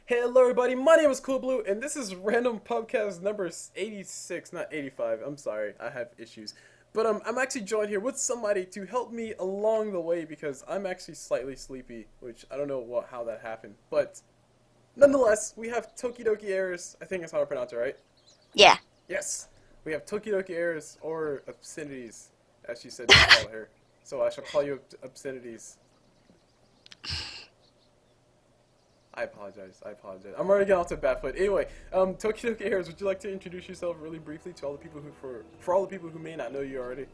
Hello everybody, my name is Cul Blu, and this is Random Podcast number 86, not 85, I'm sorry, I have issues. But I'm actually joined here with somebody to help me along the way because I'm actually slightly sleepy, which I don't know how that happened. But nonetheless, we have TokidokiEris, I think that's how I pronounce it, right? Yeah. Yes, we have TokidokiEris, or Obscenities, as she said to call her. So I shall call you Obscenities. I apologize. I'm already getting off to a bad foot. Anyway, TokidokiEris, would you like to introduce yourself really briefly to all the people who, for all the people who may not know you already?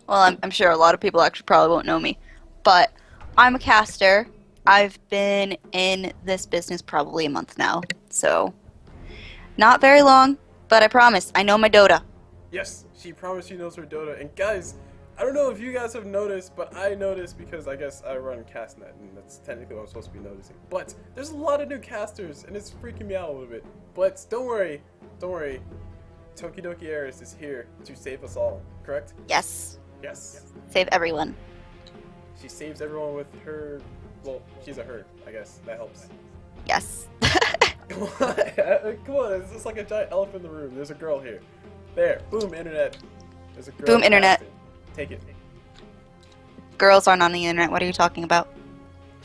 Well, I'm sure a lot of people actually probably won't know me, but I'm a caster. I've been in this business probably a month now, so not very long, but I promise, I know my Dota. Yes, she promised she knows her Dota, and guys, I don't know if you guys have noticed, but I noticed because I guess I run CastNet, and that's technically what I'm supposed to be noticing. But there's a lot of new casters, and it's freaking me out a little bit. But don't worry, TokidokiEris is here to save us all, correct? Yes. Yes. Save everyone. She saves everyone with her, well, she's a her, I guess, that helps. Yes. Come on, it's just like a giant elephant in the room. There's a girl here. There, boom, internet. There's a girl. Boom, internet. Casting. Take it. Girls aren't on the internet, what are you talking about?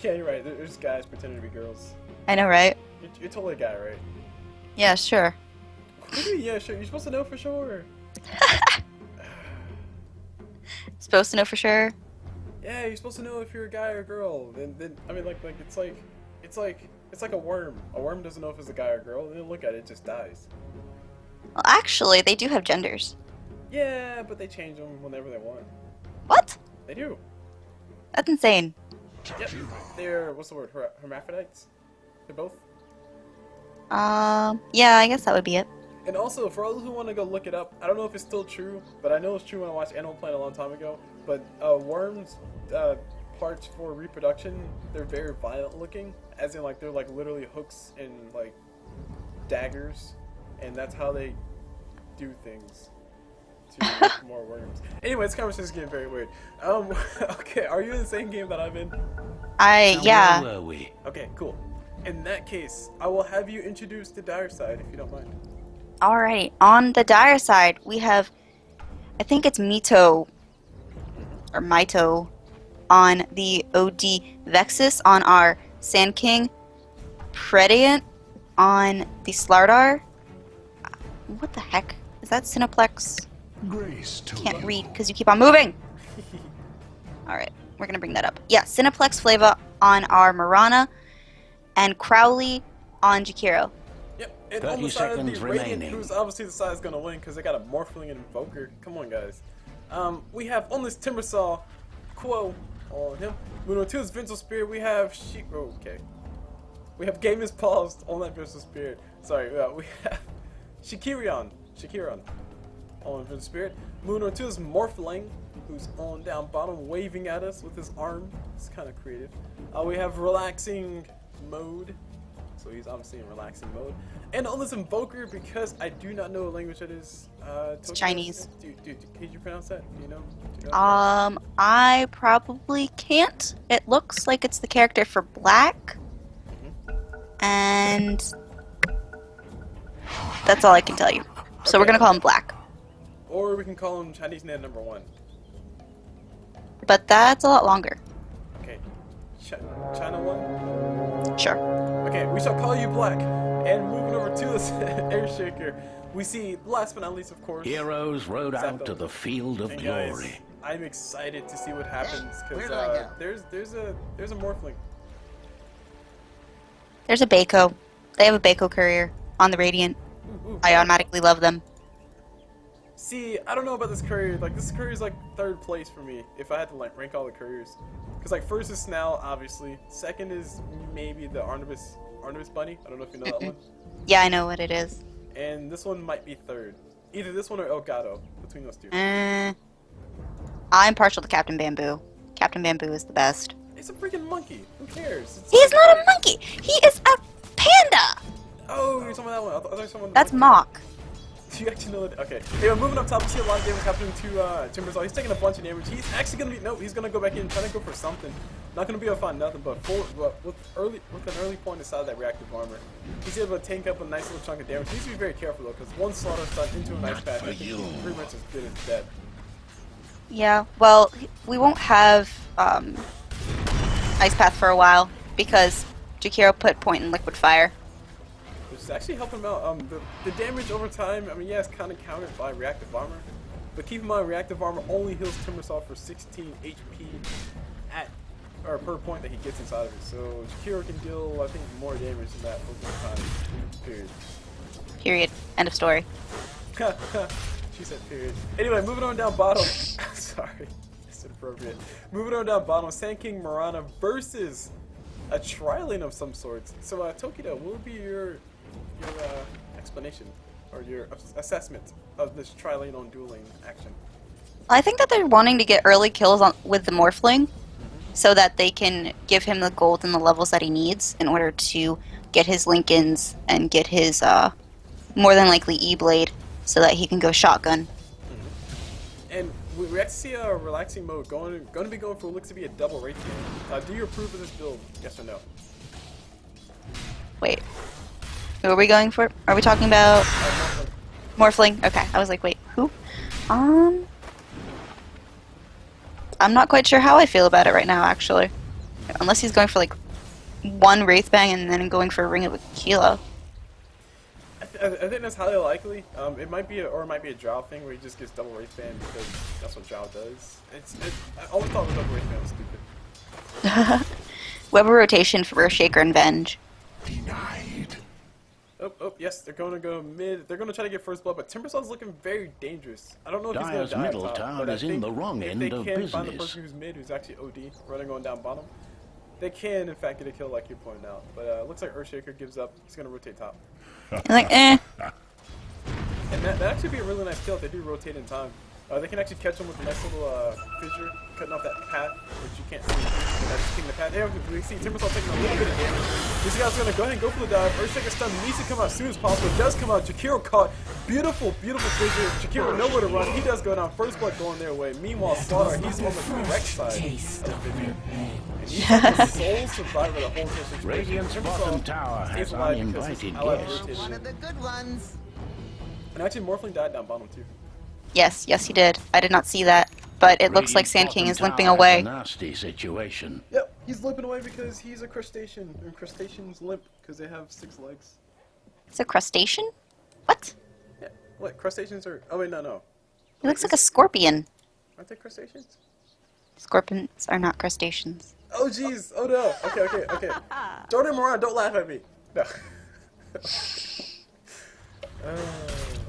Yeah, you're right. There's guys pretending to be girls. I know, right? You're totally a guy, right? Yeah, sure. Yeah, sure. You're supposed to know for sure. Supposed to know for sure? Yeah, you're supposed to know if you're a guy or a girl. Then I mean, like it's like a worm. A worm doesn't know if it's a guy or a girl. They don't look at it, it just dies. Well, actually, they do have genders. Yeah, but they change them whenever they want. What? They do. That's insane. Yep. They're, what's the word? Hermaphrodites? They're both? Yeah, I guess that would be it. And also, for all those who want to go look it up, I don't know if it's still true, but I know it's true when I watched Animal Planet a long time ago, but worms, parts for reproduction, they're very violent looking, as in, like, they're, like, literally hooks and, like, daggers, and that's how they do things. To make more worms. Anyway, this conversation is getting very weird. Okay, are you in the same game that I'm in? Yeah. Where were we? Okay, cool. In that case, I will have you introduce the dire side, if you don't mind. Alright, on the dire side, we have, I think it's Mito, or Mito, on the OD Vexus, on our Sand King, Prediant, on the Sladar. What the heck? Is that Cineplex? Grace to Can't read because you keep on moving. Alright, we're gonna bring that up. Yeah, Cineplex Flava on our Mirana, and Crowley on Jakiro. Yep, and 30 on the side of seconds the Radiant, remaining. who's obviously the side that's gonna win because they got a Morphling and Invoker. Come on, guys. We have on this Timbersaw, Quo on him. Moving on to his Vengeful Spirit, we have we have Game is paused on that Vengeful Spirit. Sorry, we have Shakiron on Vengeful Spirit. Moving on to his Morphling, who's on down bottom, waving at us with his arm. It's kind of creative. We have Relaxing Mode, so he's obviously in relaxing mode. And on this Invoker, because I do not know what language it is. It's Chinese. Can you pronounce that? Do you know? I probably can't. It looks like it's the character for Black. And that's all I can tell you. So we're gonna call him Black. Or we can call him Chinese Name Number 1. But that's a lot longer. Okay. China 1? Sure. Okay, we shall call you Black. And moving over to this Earthshaker, we see, last but not least, of course, Heroes rode out to the field of and glory. guys, I'm excited to see what happens because there's a Morphling. There's a Baco. They have a Baco courier on the Radiant. Ooh. I automatically love them. See, I don't know about this courier. Like, this courier is like third place for me if I had to like rank all the couriers. Because like first is Snell, obviously. Second is maybe the Arnabis Bunny. I don't know if you know that one. Yeah, I know what it is. And this one might be third. Either this one or Elgato. Between those two. I'm partial to Captain Bamboo. Captain Bamboo is the best. It's a freaking monkey. Who cares? He's not a monkey. He is a panda. Oh, you're talking about that one. I thought you were talking about That's the Mock. Do you actually know that? Okay. Hey, we're moving up top. We see a lot of damage happening to Timbersaw. He's taking a bunch of damage. He's actually gonna be he's gonna go back in, trying to go for something. Not gonna be able to find nothing, but with an early point inside of that reactive armor, he's able to tank up a nice little chunk of damage. He needs to be very careful though, because one Sladar stun into an ice path, I think he's pretty much as good as dead. Yeah, well, we won't have Ice Path for a while because Jakiro put point in Liquid Fire. Which is actually helping him out. The damage over time, I mean, yeah, it's kind of countered by reactive armor, but keep in mind, reactive armor only heals Timbersaw for 16 HP per point that he gets inside of it. So Jakiro can deal, I think, more damage than that over time. Period. Period. End of story. She said period. Anyway, moving on down bottom. Sorry, it's inappropriate. Moving on down bottom, ChinG-MoDe Mirana versus a tri-lane of some sorts. So, Tokido, what would be your explanation or your assessment of this tri-lane on dual lane action? I think that they're wanting to get early kills with the Morphling so that they can give him the gold and the levels that he needs in order to get his Lincolns and get his, more than likely E-Blade so that he can go shotgun. And we actually see a relaxing mode going to be going for what looks to be a double Wraith game. Do you approve of this build? Yes or no? Wait. Who are we going for? Are we talking about Morphling? Okay, I was like, wait, who? I'm not quite sure how I feel about it right now, actually. Unless he's going for like one Wraith Bang and then going for a Ring of Aquila. I think that's highly likely. It might be it might be a Drow thing where he just gets double Wraith Band because that's what Drow does. I always thought the double Wraith Band was stupid. Weber rotation for Earthshaker and Venge. Denied. Oh, yes, they're going to go mid. They're going to try to get first blood, but Timbersaw's looking very dangerous. I don't know if he's going to Dyer's die middle top, tower but I is in think the wrong if end they of can find the business. person who's mid, who's actually OD, running on down bottom, they can, in fact, get a kill like you pointed out. But it looks like Earthshaker gives up. He's going to rotate top. I'm like, eh. And that'd actually be a really nice kill if they do rotate in time. They can actually catch him with a nice little fissure, cutting off that path, which you can't see. And that's taking the path. There we see Timbersaw taking a little bit of damage. These guys are going to go ahead and go for the dive. Earthshaker stun needs to come out as soon as possible. It does come out. Jakiro caught. Beautiful, beautiful fissure. Jakiro nowhere to run. He does go down. First blood going their way. Meanwhile, Sladar, he's on the correct side of the fissure. And he's the sole survivor of the whole situation. Radiant's bottom tower has uninvited guests. One of the good ones. And actually, Morphling died down bottom too. Yes, he did. I did not see that. But it looks like Radiant's ChinG-MoDe is bottom limping tower away. has a nasty situation. Yep, he's limping away because he's a crustacean, and crustaceans limp because they have 6 legs. It's a crustacean? What? Yeah, what, crustaceans are... Oh wait, no. He looks like a scorpion. Aren't they crustaceans? Scorpions are not crustaceans. Oh jeez, oh no, okay. Jordan Moran, don't laugh at me. No.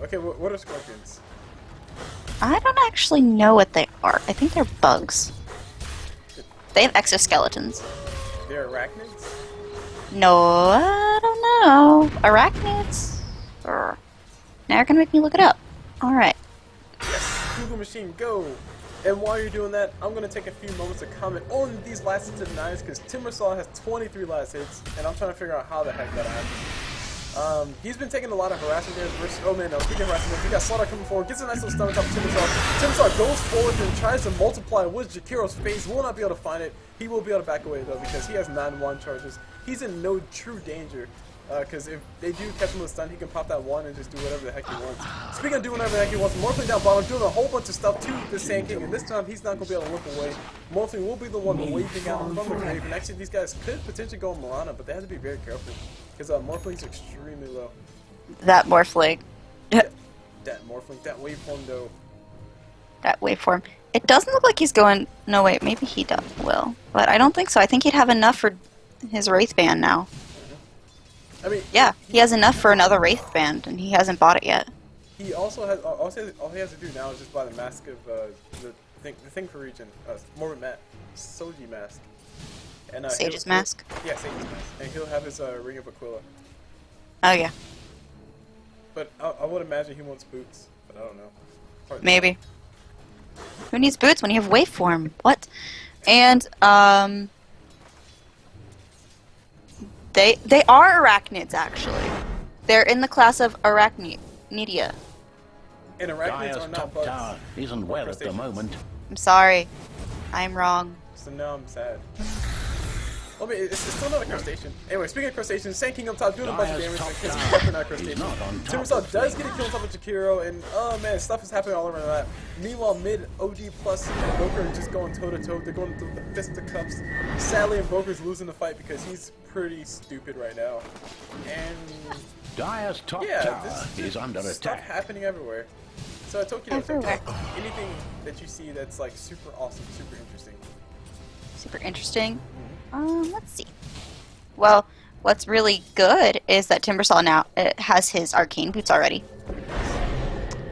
Okay, what are scorpions? I don't actually know what they are. I think they're bugs. They have exoskeletons. They're arachnids? No, I don't know. Arachnids? Now you're gonna make me look it up. Alright. Yes, Google machine, go! And while you're doing that, I'm going to take a few moments to comment on these last hits of denies because Timbersaw has 23 last hits, and I'm trying to figure out how the heck that happened. He's been taking a lot of harassment damage versus, oh man, no, speaking of harassment damage, we got Sladar coming forward, gets a nice little stun on top of Timbersaw. Timbersaw goes forward and tries to multiply with Jakiro's face, will not be able to find it. He will be able to back away though because he has 9 wand charges. He's in no true danger because if they do catch him with a stun, he can pop that wand and just do whatever the heck he wants. Speaking of doing whatever the heck he wants, Morphling down bottom doing a whole bunch of stuff to the Sand King, and this time he's not going to be able to look away. Morphling will be the one waving out from the grave, and actually these guys could potentially go on Mirana, but they have to be very careful because Morphling's extremely low. That Morphling. That Morphling, that waveform though. That waveform. It doesn't look like he's going... No, wait, maybe he will. But I don't think so. I think he'd have enough for his Wraith Band now. I mean, Yeah, he has enough for another Wraith Band, and he hasn't bought it yet. he also has all he has to do now is just buy the mask of the thing for region, Morbid Mat, Soji mask, and Sage's mask? Yeah, Sage's mask, and he'll have his Ring of Aquila. Oh, yeah. But I would imagine he wants boots, but I don't know. Hard to Maybe. Who needs boots when you have waveform? What? And, They are arachnids, actually. They're in the class of Arachnidia. And arachnids Dire's are not top bugs. tower isn't well at the moment. I'm sorry. I'm wrong. So now I'm sad. Well, I mean, it's still not a crustacean. Anyway, speaking of crustaceans, CyNG up top doing a bunch of damage because he's definitely not a crustacean. Timbersaw does get a kill on top of Jakiro, and oh man, stuff is happening all around the map. Meanwhile, mid OD plus Invoker are just going toe to toe. They're going through the fisticuffs. Sadly, Invoker's losing the fight because he's pretty stupid right now. And Dire's top yeah, tower this is under stuff attack. happening everywhere. So Tokido, Everywhere. anything that you see that's like super awesome, super interesting? Super interesting. Let's see. Well, what's really good is that Timbersaw now has his arcane boots already,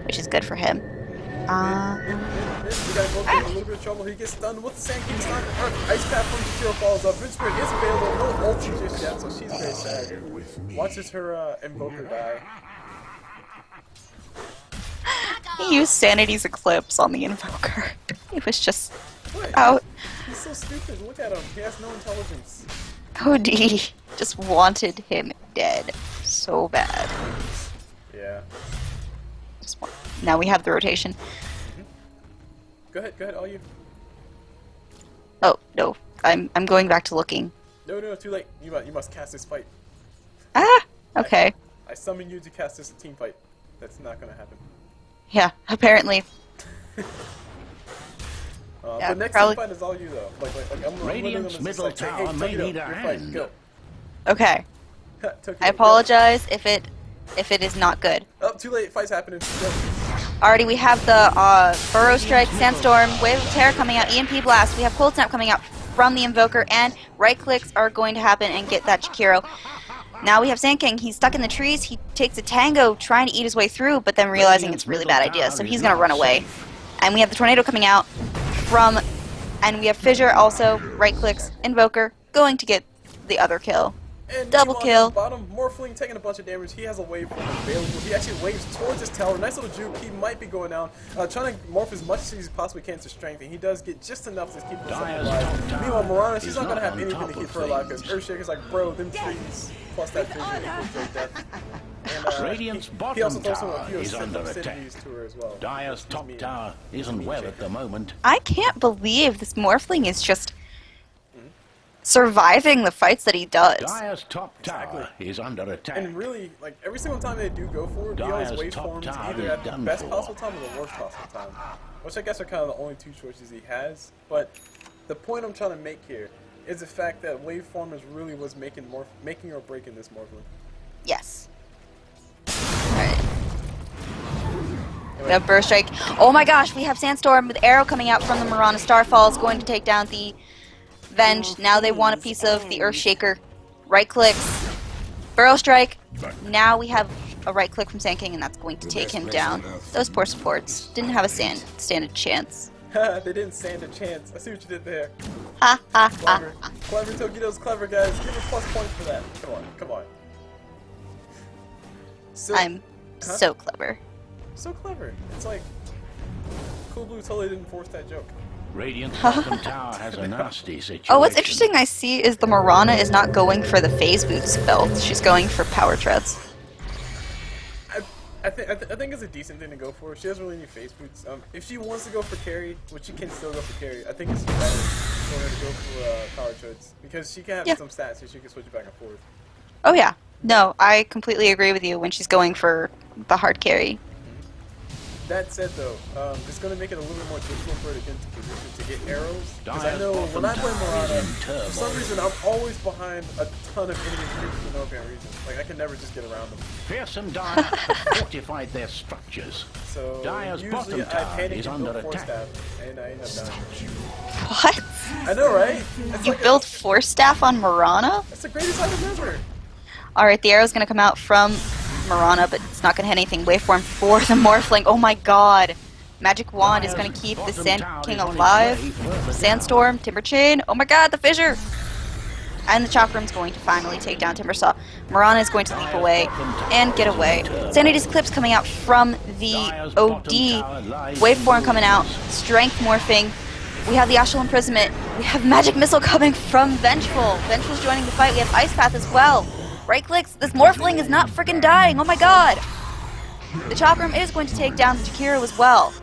which is good for him. We gotta go through a little bit of trouble. He gets stunned with the Sand King stun. Ice Path from Jakiro falls up. Venge Spirit is available. No ulti just yet, so she's very sad. Watches her Invoker die. He used Sanity's Eclipse on the Invoker. He was just What? out. He's so stupid. Look at him. He has no intelligence. OD just wanted him dead so bad. Yeah. Now we have the rotation. Go ahead, all you. Oh no, I'm going back to looking. No, too late. You must cast this fight. Ah, okay. I summon you to cast this team fight. That's not gonna happen. Yeah, apparently. Yeah, the next probably- team fight is all you though. Like I'm Radiant's middle tower may Tokido, need a your fight, hand. go. Okay. Tokido, I apologize if it is not good. Go. Oh, too late. Fight's happening. Go. Already, we have the Burrow Strike, Sandstorm, Wave of Terror coming out, EMP Blast. We have Cold Snap coming out from the Invoker, and right clicks are going to happen and get that Jakiro. Now we have Sand King. He's stuck in the trees. He takes a tango trying to eat his way through, but then realizing it's a really bad idea, so he's going to run away. And we have the Tornado coming out from, and we have Fissure also, right clicks, Invoker, going to get the other kill. And Double meanwhile, kill. Bottom, Morphling taking a bunch of damage. He has a wave available. He actually waves towards his tower. Nice little juke. He might be going down. Trying to morph as much as he possibly can to strength, and he does get just enough to keep himself alive. Meanwhile, Mirana, she's not going to have anything to keep her alive because Earthshaker's like, bro, them trees plus that fissure equals straight death. And Radiant's he also bottom throws some tower is under attack. obsidians to her as well. Dire's top tower isn't well at the moment. I can't believe this Morphling is just surviving the fights that he does. Dire's top tower is under attack. And really, like, every single time they do go for it, he always Dire's top waveforms tower either is at the done best for. possible time or the worst possible time. Which I guess are kind of the only two choices he has. But the point I'm trying to make here is the fact that waveform is really what's making or breaking this Morphling. Yes. Alright. We have Burst Strike. Oh my gosh, we have Sandstorm with Arrow coming out from the Mirana. Starfall going to take down the Venge. Now they want a piece of the Earthshaker. Right clicks. Burrow Strike. Now we have a right click from CyNG, and that's going to take him down. Those poor supports didn't have a stand a chance. They didn't stand a chance. I see what you did there. Ha ha ha. Clever. Clever Tokido's clever, guys. Give her plus points for that. Come on. So, I'm so clever. So clever. It's like Cul Blu totally didn't force that joke. Radiant's bottom tower has a nasty situation. Oh, what's interesting I see is the Mirana is not going for the phase boots belt. She's going for power treads. I think it's a decent thing to go for. She doesn't really need face boots. If she wants to go for carry, which she can still go for carry, I think it's better for her to go for power treads because she can have some stats so she can switch back and forth. Oh yeah. No, I completely agree with you when she's going for the hard carry. That said, though, it's going to make it a little bit more difficult for her to get into position to get arrows. Because I know when I play Mirana, for some reason I'm always behind a ton of enemy creatures for no apparent reason. Like I can never just get around them. Fearsome Dire have fortified their structures. So Dire's usually bottom I tower panic is and under build Force attack. Staff, and I end up dying. What? I know, right? It's You like built Force Staff on Mirana? That's the greatest item ever. Alright, the arrow's gonna come out from Mirana, but it's not gonna hit anything. Waveform for the Morphling. Oh my god. Magic Wand is gonna keep the Sand King alive. Sandstorm, Timber Chain. Oh my god, the Fissure! And the Chakram's going to finally take down Timbersaw. Mirana is going to leap away and get away. Sanity's Eclipse coming out from the OD. Waveform coming out. Strength morphing. We have the Astral Imprisonment. We have Magic Missile coming from Vengeful. Vengeful's joining the fight. We have Ice Path as well. Right clicks. This Morphling is not freaking dying. Oh my god. the Chop Room is going to take down the Jakiro as well.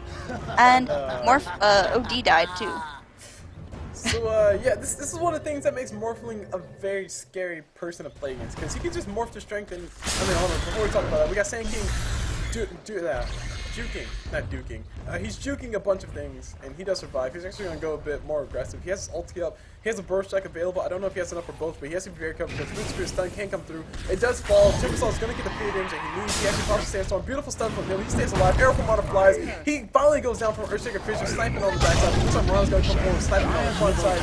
And OD died too. So, yeah, this is one of the things that makes Morphling a very scary person to play against, because he can just morph to strength and, I mean, hold on, before we talk about that, we got CyN King do that. Juking, not duking. He's juking a bunch of things, and he does survive. He's actually going to go a bit more aggressive. He has his ulti up. He has a burst strike available. I don't know if he has enough for both, but he has to be very careful because Vengeful stun can come through. It does fall. Timbersaw is going to get the fear damage that he needs. He actually pops a sandstorm. Beautiful stun from him. He stays alive. Arrow from Mirana flies. He finally goes down from Earthshaker Fisher, sniping on the backside. Looks like Mirana's going to come forward, sniping on the front side.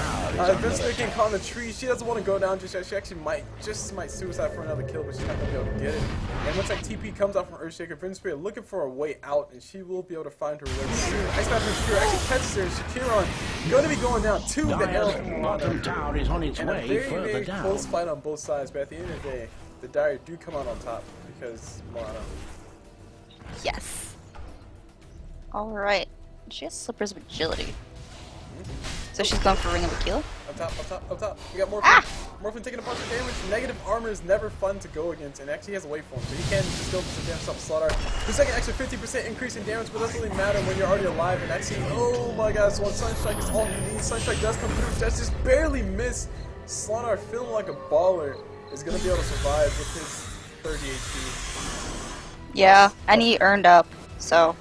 Vengeful getting caught in the tree. She doesn't want to go down just yet. She actually might suicide for another kill, but she's not going to be able to get it. And looks like TP comes out from Earthshaker. Vengeful looking for a way out, and she will be able to find her way soon. Ice Master Jakiro actually catches her, and Jakiro going to be going down to the arrow from Mirana. On its and way a very, further very down. close fight on both sides, but at the end of the day, the Dire do come out on top because Mirana. Yes. Alright. She has Slippers of Agility. So she's going for Ring of Akila? Up top, up top, up top. We got Morphling. Ah! Morphling taking a bunch of damage. Negative armor is never fun to go against, and actually has a waveform, so he can just go for some damage off Sladar. The second extra 50% increase in damage, but doesn't really matter when you're already alive. And actually, oh my god, so one Sunstrike is all he needs. Sunstrike does come through, just barely miss. Sladar, feeling like a baller, is going to be able to survive with his 30 HP. Yeah, and he earned up, so.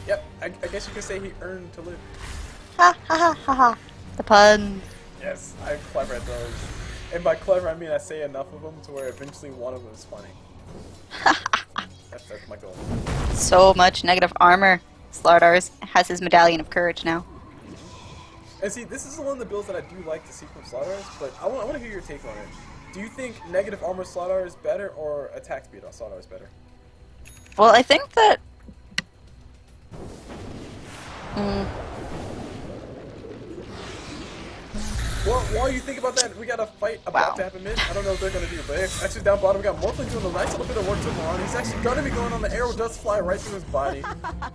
Yep, I guess you could say he earned to live. Ha ha ha ha ha. The pun. Yes, I'm clever at those. And by clever, I mean I say enough of them to where eventually one of them is funny. That's my goal. So much negative armor. Sladar has his Medallion of Courage now. And see, this is one of the builds that I do like to see from Sladar, but I want to hear your take on it. Do you think negative armor Sladar is better or attack speed on Sladar is better? Well, I think that... Well, while you think about that, we got a fight about to happen mid. I don't know what they're going to do, but actually down bottom we got Morphling doing a nice little bit of work to Mirana. He's actually going to be going on. The arrow does fly right through his body,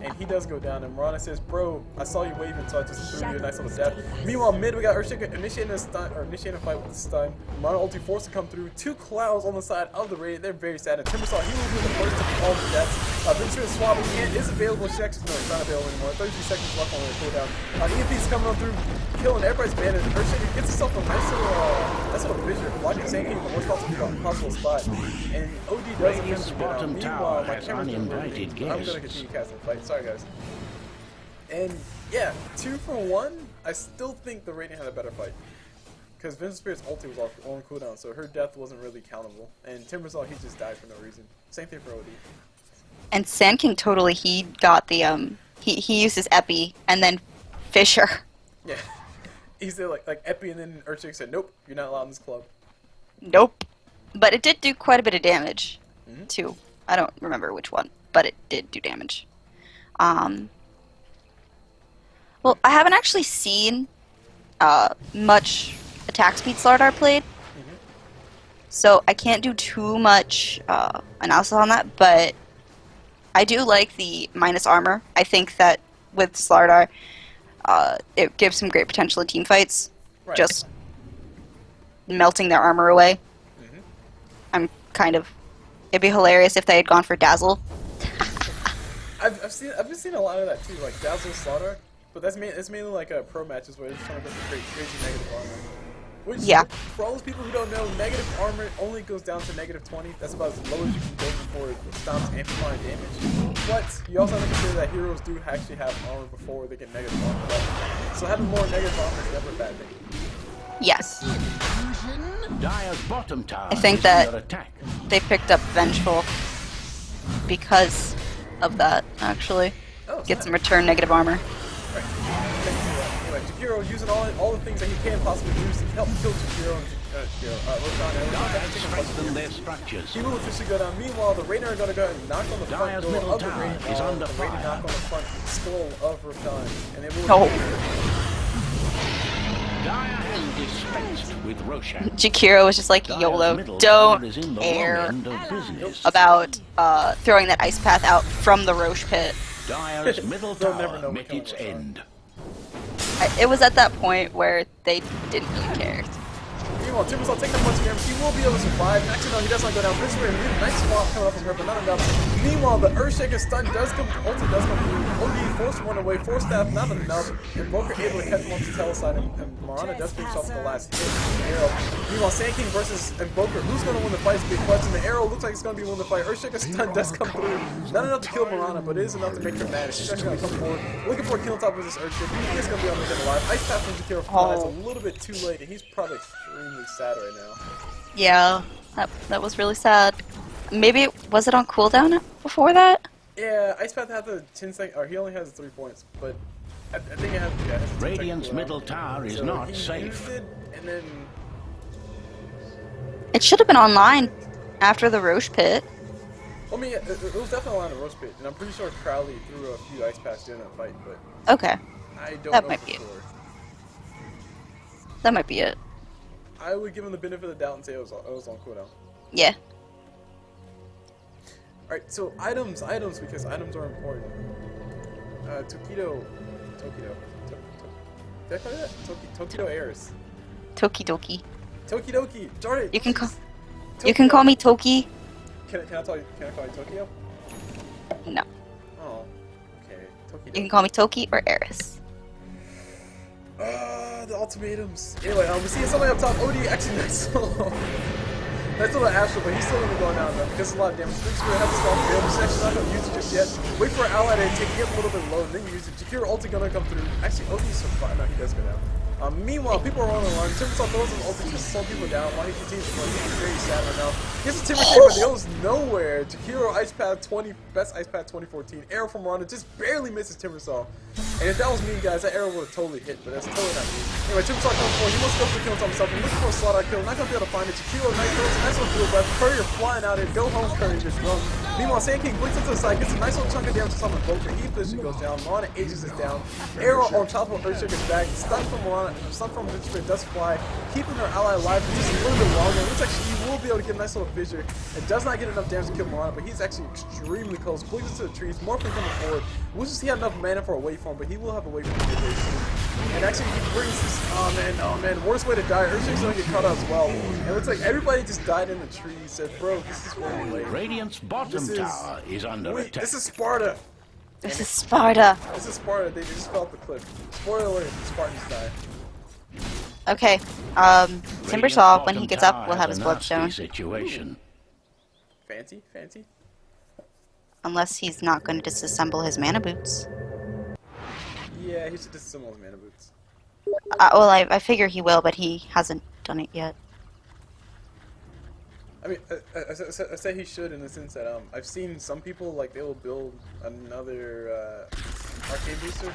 and he does go down. And Mirana says, bro, I saw you waving, so I just threw you a nice little death. Meanwhile, mid, we got Earthshaker initiating a stun, or initiating a fight with the stun. Mirana ulti forced to come through. Two clouds on the side of the raid. They're very sad. And Timbersaw, he will be the first of all the deaths. Venture Swab again is available. She actually, no, it's not available anymore. 33 seconds left on the cooldown. EMP's coming on through, killing everybody's bandit. Earthshaker gets himself a nice little vision, blocking CyN King in the worst possible spot. And OD does Radiant's bottom tower my has camera's uninvited I'm gonna guests. continue casting the fight. Sorry guys. And yeah, 2 for 1. I still think the Radiant had a better fight. Because Vengeance Spirit's ulti was on cooldown, so her death wasn't really countable. And Timbersaw, he just died for no reason. Same thing for OD. And CyN King totally, he got the, he used his Epi, and then Fisher. Yeah. He said like Epi, and then Earthshaker said, nope, you're not allowed in this club. Nope. But it did do quite a bit of damage, too. I don't remember which one, but it did do damage. Well, I haven't actually seen much attack speed Sladar played, so I can't do too much analysis on that, but I do like the minus armor. I think that with Sladar, it gives some great potential in team fights. Right. Just melting their armor away. I'm kind of... It'd be hilarious if they had gone for Dazzle. I've been seeing a lot of that too, like Dazzle Sladar, but it's mainly like pro matches where they're just trying to go for crazy negative armor. Which, for all those people who don't know, negative armor only goes down to -20. That's about as low as you can go before it stops amplifying damage. But you also have to consider that heroes do actually have armor before they get negative armor. So having more negative armor is never a bad thing. Yes. Dire's bottom tower I think is that under attack. they picked up Vengeful because of that, actually. Get some return negative armor. Right. Anyway, Jakiro using all the things that he can possibly use to help kill Jakiro and Strengthen their structures. he will officially go down. Meanwhile, the Rainer are going to go and knock on the front Dire's door middle of the tower Raiden is under the Raiden fire. knock on the front skull of Ratan. And it will Dire has dispensed with Roshan. Jakiro was just like, Dire's YOLO, middle tower is don't in the care wrong end of business. about throwing that ice path out from the Roche pit. Dire's middle They'll never know tower what met kind its of end. It was at that point where they didn't really care. Meanwhile, Timbersaw taking a bunch of damage. He will be able to survive. Actually, no, he does not go down. This way, nice swap coming up from her, but not enough. Meanwhile, the Earthshaker stun does come, ulti does come through. OD forced to run away, force staff, not enough. Invoker able to catch him onto the teleside, and Mirana does finish off the last hit. Arrow. Meanwhile, CyanoKing versus Invoker. Who's going to win the fight is a big question. The arrow looks like it's going to be winning the fight. Earthshaker stun does come through. Not enough to kill Mirana, but it is enough to make her mad. She's actually going to come forward. Looking for a kill on top of this Earthshaker. He is going to be able to get alive. Ice Path from Jakiro flies a little bit too late, and he's probably extremely sad right now. Yeah, that was really sad. Maybe, was it on cooldown before that? Yeah, Ice Path had the 10 seconds, or he only has 3 points, but I think it has, yeah, it has a 10 Radiant's middle tower is not safe. Used it, and then... It should have been online after the Roche pit. I mean, it was definitely on the Roche pit, and I'm pretty sure Crowley threw a few Ice Paths during that fight, but... Okay. I don't That know might for be it. sure. That might be it. I would give him the benefit of the doubt and say it was on cooldown. Yeah. Alright, so items, because items are important. Tokido. Did I call you that? TokiodokiEris. Tokidoki. Tokidoki. Darn it. You can call. Tokyo. You can call me Toki. Can I call you Tokyo? No. Oh. Okay. Tokidoki. You can call me Toki or Eris. The ultimatums. Anyway, we see somebody up top. OD actually nice little, nice little Astral, but he's still gonna be going down though because a lot of damage. Big Spirit has a small build. He's actually not gonna use it just yet. Wait for an ally to take it a little bit low and then use it. Jakiro ulti gonna come through. Actually, OD survived. No, he does go down. Meanwhile, people are on the run. Timbersaw throws his ulti to slow people down while he continues to run. He's very sad right now. Gets a Timbersaw, but he goes nowhere. Jakiro Ice Path 20, best Ice Path 2014. Arrow from Mirana just barely misses Timbersaw. And if that was me, guys, that arrow would have totally hit, but that's totally not me. Anyway, Timbersaw comes forward. He wants to go for the kill on himself. He's looking for a Sladar kill. Not going to be able to find it. Jakiro, nice little field left. Courier flying out here. Go home, Courier just drunk. Meanwhile, CyanoKing blinks into the side, gets a nice little chunk of damage on Invoker. He officially goes down. Mirana ages is down. Arrow on top of Earthshaker's back. Stun from Mirana. Stun from Vengeful does fly, keeping her ally alive for just a little bit longer. It looks like she will be able to get a nice little fissure. It does not get enough damage to kill Mirana, but he's actually extremely close. Bleeds into the trees. Morphling coming forward. We'll just see enough mana for a waveform, but he will have a waveform very soon. And actually, he brings this. Oh man, worst way to die. Earthshaker's gonna get caught out as well. And it looks like everybody just died in the tree. Said, bro, this is really late. Radiant's bottom tower is under attack. This is Sparta. This is Sparta. This is Sparta. They just fell off the cliff. Spoiler alert: the Spartans die. Okay. Timbersaw, when he gets up, will have his bloodstone. Situation. Fancy, fancy. Unless he's not going to disassemble his mana boots. Yeah, he should disassemble his mana boots. Well, I figure he will, but he hasn't done it yet. I mean, I say he should in the sense that I've seen some people like they will build another arcane booster,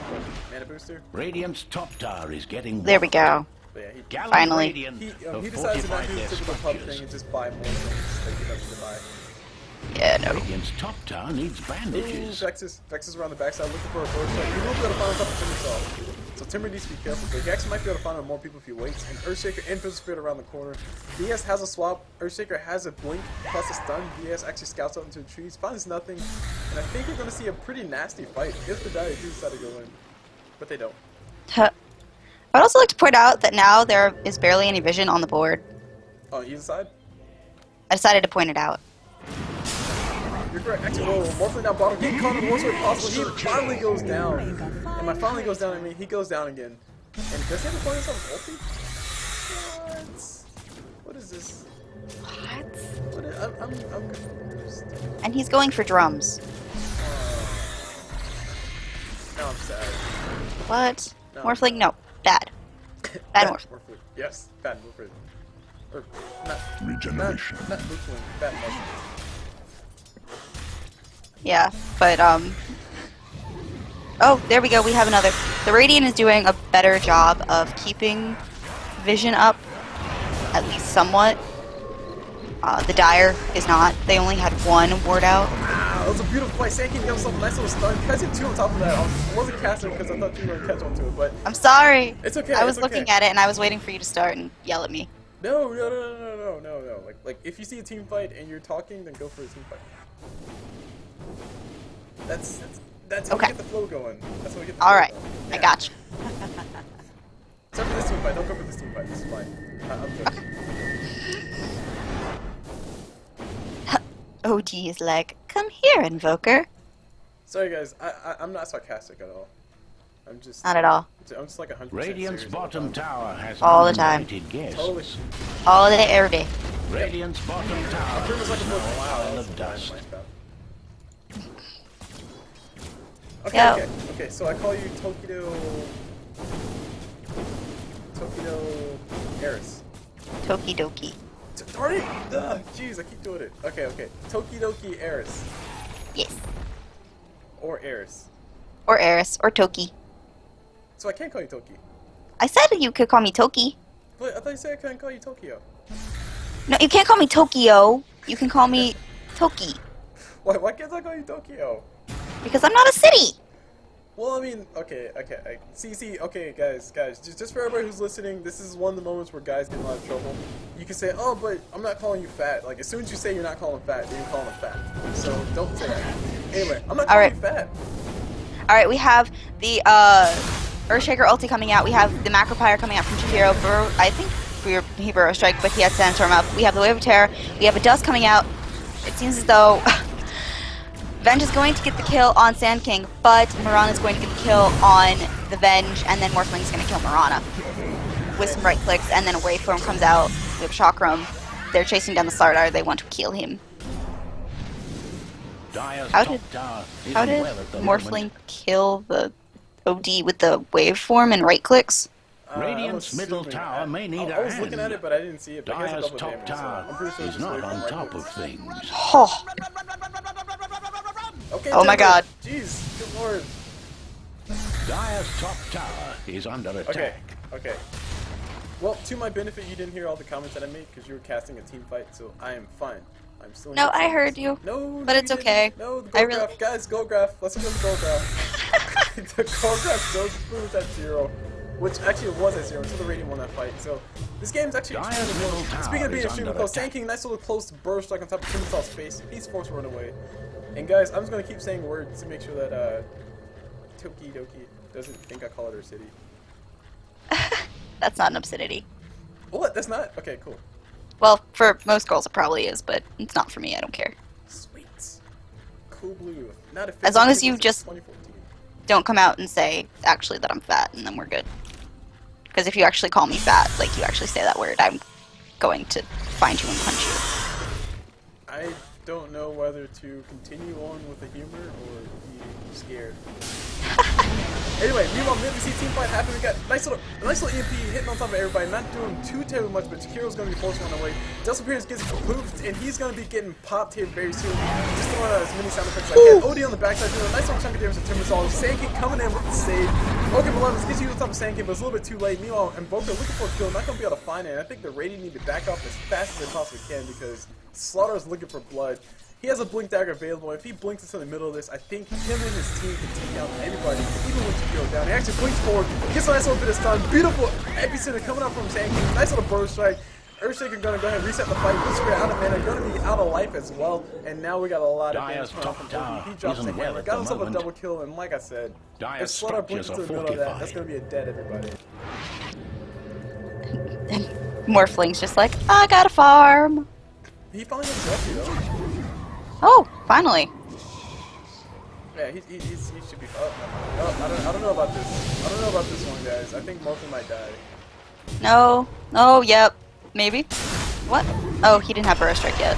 mana booster. Radiant's top tower is getting. There we go. But yeah, Finally. he decided to not do the typical pub thing and just buy more things that he doesn't buy. Yeah, no. Radiant's top tower needs bandages. Ooh, Vexus around the backside looking for a burst shot. He will be able to find himself a Timbersaw. So Timber needs to be careful, but he actually might be able to find more people if he waits. And Earthshaker and Physical Spirit around the corner. DS has a swap. Earthshaker has a blink plus a stun. DS actually scouts out into the trees, finds nothing. And I think we're going to see a pretty nasty fight if the Dire do decide to go in. But they don't. I'd also like to point out that now there is barely any vision on the board. On either side? I decided to point it out. You're correct. Actually, Morphling down bottom, getting caught in the worst way possible. He finally goes down. And by finally goes down, I mean he goes down again. And does he have a point himself ulti? What is this? What? I'm confused. And he's going for drums. Now I'm sad. What? No. Morphling? No. Bad. Bad Morphling. Yes, bad Morphling. Or not Regeneration. Not Morphling. Bad Morphling. Yeah, but oh, there we go. We have another. The Radiant is doing a better job of keeping vision up, at least somewhat. The Dire is not. They only had one ward out. Wow, that was a beautiful fight. CyanoKing gave himself a nice little stun. You guys hit two on top of that. I wasn't casting because I thought you were going to catch onto it, but... I'm sorry. It's okay. I was looking at it and I was waiting for you to start and yell at me. No. Like, if you see a team fight and you're talking, then go for a team fight. That's how we get the flow going. That's how we get the flow going. I got you. Yeah. Except for this team fight. Don't go for this team fight. This is fine. I'm joking. OD is like, come here, Invoker. Sorry guys, I'm not sarcastic at all. I'm just Not at all. I'm just like 100%. Radiant's bottom tower has All the time. uninvited guests. Totally. All day, every day. Radiant's bottom tower Pretty much like is a now book. a Wow. pile That's of dust. Okay, Yo. okay, so I call you TokiodokiEris. Tokidoki. Darn it! Jeez, I keep doing it. Okay. TokiodokiEris. Yes. Or Eris. Or Eris. Or Toki. So I can't call you Toki. I said you could call me Toki. But I thought you said I couldn't call you Tokyo. No, you can't call me Tokyo. You can call me Toki. Why can't I call you Tokyo? Because I'm not a city. Well, I mean, okay, okay, guys, just for everybody who's listening, this is one of the moments where guys get in a lot of trouble. You can say, oh, but I'm not calling you fat. Like, as soon as you say you're not calling him fat, then you're calling him fat. So, don't say that. Anyway, I'm not calling you fat. Alright, we have the Earthshaker ulti coming out. We have the Macropyre coming out from Jakiro. I think he Burrow Strike, but he had Sandstorm up. We have the Wave of Terror. We have a Dust coming out. It seems as though Venge is going to get the kill on Sand King, but Mirana is going to get the kill on the Venge, and then Morphling is going to kill Mirana with some right clicks, and then a waveform comes out. We have Chakram. They're chasing down the Sladar. They want to kill him. How did Morphling kill the OD with the waveform and right clicks? Radiant's middle tower may need a I was looking at it, but I didn't see it. But he has a Dire's double top damage, so tower I'm pretty sure is it's not just on right top clicks. of things. Oh, Okay, oh my god. Jeez, good lord. Dire's top tower is under attack. Okay. Well, to my benefit, you didn't hear all the comments that I made because you were casting a team fight, so I am fine. I'm still in No, good I standings. heard you. No, But you it's didn't. okay. No, the I gold really- graph. Guys, gold graph. Let's go to the gold graph. The gold graph does prove at 0, which actually it was at 0 until the Radiant won that fight. So this game's actually Dire's middle tower Speaking of being is extremely under close, attack. Sand King, nice little close to burst like on top of Timbersaw's face. He's forced to run away. And guys, I'm just gonna keep saying words to make sure that Tokidoki doesn't think I call it her city. That's not an obscenity. What? That's not? Okay, cool. Well, for most girls it probably is, but it's not for me. I don't care. Sweet. Cul Blu. Not a As long as you just 2014. don't come out and say actually that I'm fat, and then we're good. Because if you actually call me fat, like you actually say that word, I'm going to find you and punch you. I don't know whether to continue on with the humor or be scared. Anyway, meanwhile, mid we see team fight happen. We got nice little EMP hitting on top of everybody, not doing too terribly much, but Jakiro's going to be forcing on the way. Just appears gets poofed, and he's going to be getting popped here very soon. Just throwing out as many sound effects as I can. OD on the backside doing a nice little chunk of damage to Timbersaw. Sand King coming in with the save. Okay, Beloved gets you on top of Sand King, but it's a little bit too late. Meanwhile, Invoker looking for a kill, not going to be able to find it. And I think the Radiant need to back off as fast as they possibly can because Sladar is looking for blood. He has a blink dagger available. If he blinks into the middle of this, I think him and his team can take out anybody, even with Jakiro down. He actually blinks forward, gets a nice little bit of stun. Beautiful epicenter coming out from Sand King. Nice little burst strike. Earthshaker gonna go ahead and reset the fight. We're out of mana, gonna be out of life as well. And now we got a lot of damage coming from OD. He drops the hammer, got himself a double kill, and like I said, if Sladar blinks into the middle of that, that's gonna be a dead everybody. And Morphling's just like, I got a farm. He finally got his rescue though. Oh, finally. Yeah, he should be. Oh, I don't know about this. I don't know about this one, guys. I think Morphling might die. No. Oh, yep. Maybe. What? Oh, he didn't have Burrow Strike yet.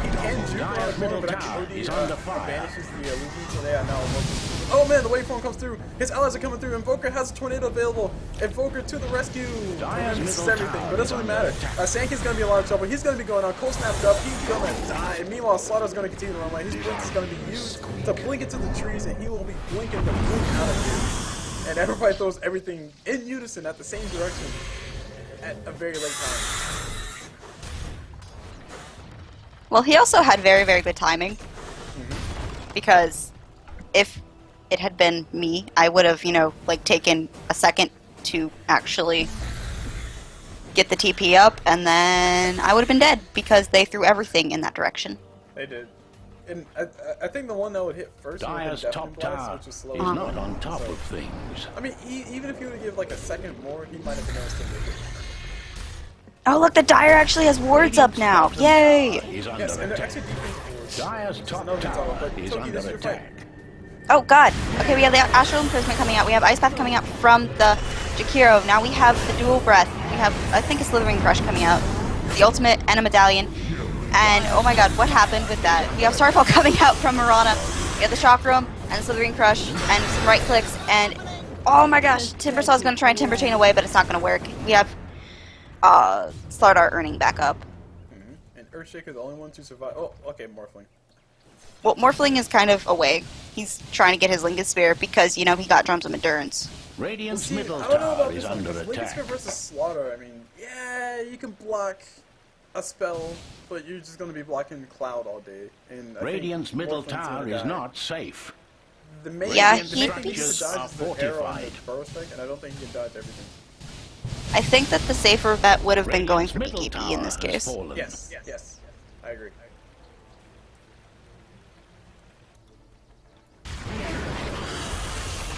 He can juke around the corner, but actually OD banishes the illusion, so they are now almost. Oh man, the waveform comes through. His allies are coming through. Invoker has a tornado available. Invoker to the rescue. This is everything, but it doesn't really matter. Sand King's gonna be in a lot of trouble. He's gonna be going on. Cold snapped up. He's gonna die. And meanwhile, Sladar's gonna continue to run away. His blink is gonna be used to blink into the trees, and he will be blinking the blink out of here. And everybody throws everything in unison at the same direction at a very late time. Well, he also had very, very good timing. Because if it had been me, I would have, like taken a second to actually get the TP up, and then I would have been dead because they threw everything in that direction. They did. And I think the one that would hit first Dire's would top Blast, tower which was slow. is not on top of things. I mean, even if you would give like a second more, he might have been able to make it. Oh, look, the Dire actually has wards up now. Yay! Yes, and actually defense Dire's top tower is under attack. Oh, God. Okay, we have the Astral Imprisonment coming out. We have Ice Path coming out from the Jakiro. Now we have the Dual Breath. We have, I think, a Slithering Crush coming out. The Ultimate and a Medallion. And, oh my god, what happened with that? We have Starfall coming out from Mirana. We have the Shock Room and Slithering Crush and some right clicks. And, oh my gosh, Timbersaw is going to try and Timber Chain away, but it's not going to work. We have Sladar earning back up. And Earthshaker is the only one to survive. Oh, okay, Morphling. Well, Morphling is kind of away. He's trying to get his Lingus Sphere because, you know, he got Drums of Endurance. Radiant's middle I don't know tower about is this one, under because Lingus attack. Sphere versus Sladar, I mean, yeah, you can block a spell, but you're just going to be blocking Cloud all day. And Radiant's middle tower is not safe. The main Yeah, thing he can structures dodge are is the arrow on the fortified. burrow strike, and I don't think he can dodge everything. I think that the safer bet would have been going Radiant's for middle BKB in this tower has case. fallen. Yes, I agree.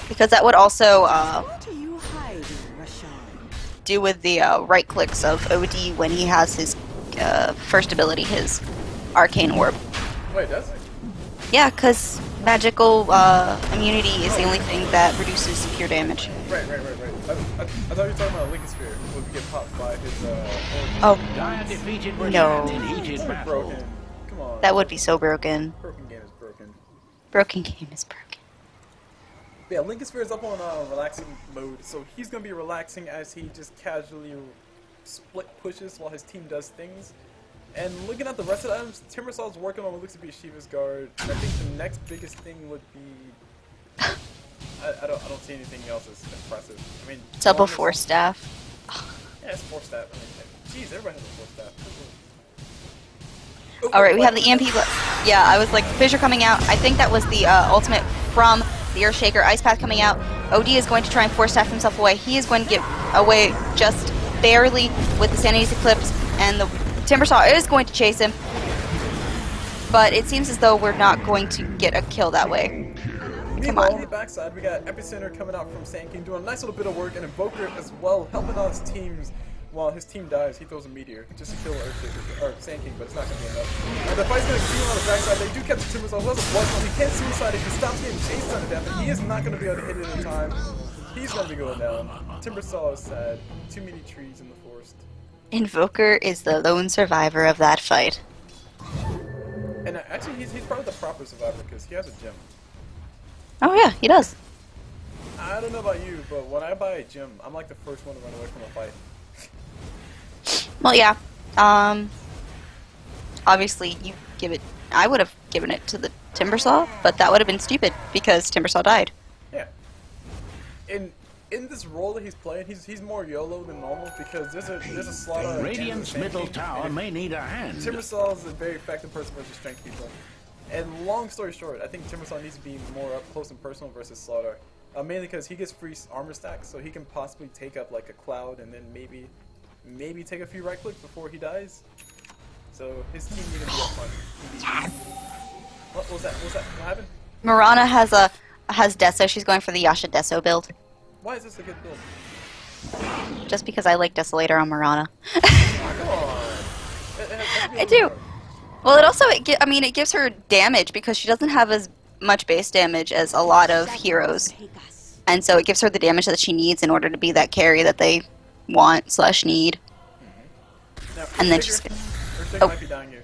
Because that would also do with the right clicks of OD when he has his first ability, his Arcane Orb. Wait, does it? Yeah, because magical immunity is the only thing that reduces pure damage. Right. I thought you were talking about Lingus Sphere. Would we get popped by his Oh, Dire defeated No. in heated battle. broken? Come on. that would be so broken. Broken game is broken. Broken game is broken. But yeah, Lingus Sphere is up on relaxing mode, so he's gonna be relaxing as he just casually split pushes while his team does things. And looking at the rest of the items, Timbersaw is working on what looks to be Shiva's guard. I think the next biggest thing would be I don't see anything else as impressive. I mean, Double Morphling is- Force Staff. Yeah, it's Force Staff. I mean, jeez, everybody has a Force Staff. Alright, we have the EMP. Yeah, I was like, Fissure coming out. I think that was the ultimate from the Earthshaker. Ice Path coming out. OD is going to try and Force Staff himself away. He is going to get away just barely with the Sanity's Eclipse, and the Timbersaw is going to chase him. But it seems as though we're not going to get a kill that way. Come Meanwhile, on on. the backside, we got Epicenter coming out from CyG doing a nice little bit of work, and Invoker as well, helping out his teams. While his team dies, he throws a meteor just to kill Earthshaker, or CyG, but it's not going to be enough. And the fight's going to continue on the backside. They do catch the Timbersaw, who has a blood stone. He can't suicide if he stops getting chased to death, and he is not going to be able to hit it in time. He's going to be going down. Timbersaw is sad. Too many trees in the forest. Invoker is the lone survivor of that fight. And actually, he's probably the proper survivor because he has a gem. Oh yeah, he does. I don't know about you, but when I buy a gem, I'm like the first one to run away from a fight. Well, yeah. Obviously, you give it. I would have given it to the Timbersaw, but that would have been stupid because Timbersaw died. Yeah. In this role that he's playing, he's more YOLO than normal because there's a Sladar. Radiant's middle tower may need a hand. Timbersaw is a very effective person versus strength people. And long story short, I think Timbersaw needs to be more up close and personal versus Sladar. Mainly because he gets free armor stacks, so he can possibly take up like a cloud and then maybe take a few right clicks before he dies. So his team need to be up front. What was that? What happened? Mirana has Deso. She's going for the Yasha Deso build. Why is this a good build? Just because I like Desolator on Mirana. Come on. I do. Well, it also it gives her damage because she doesn't have as much base damage as a lot of heroes, and so it gives her the damage that she needs in order to be that carry that they want/need. Now, And then Earthshaker might be dying here.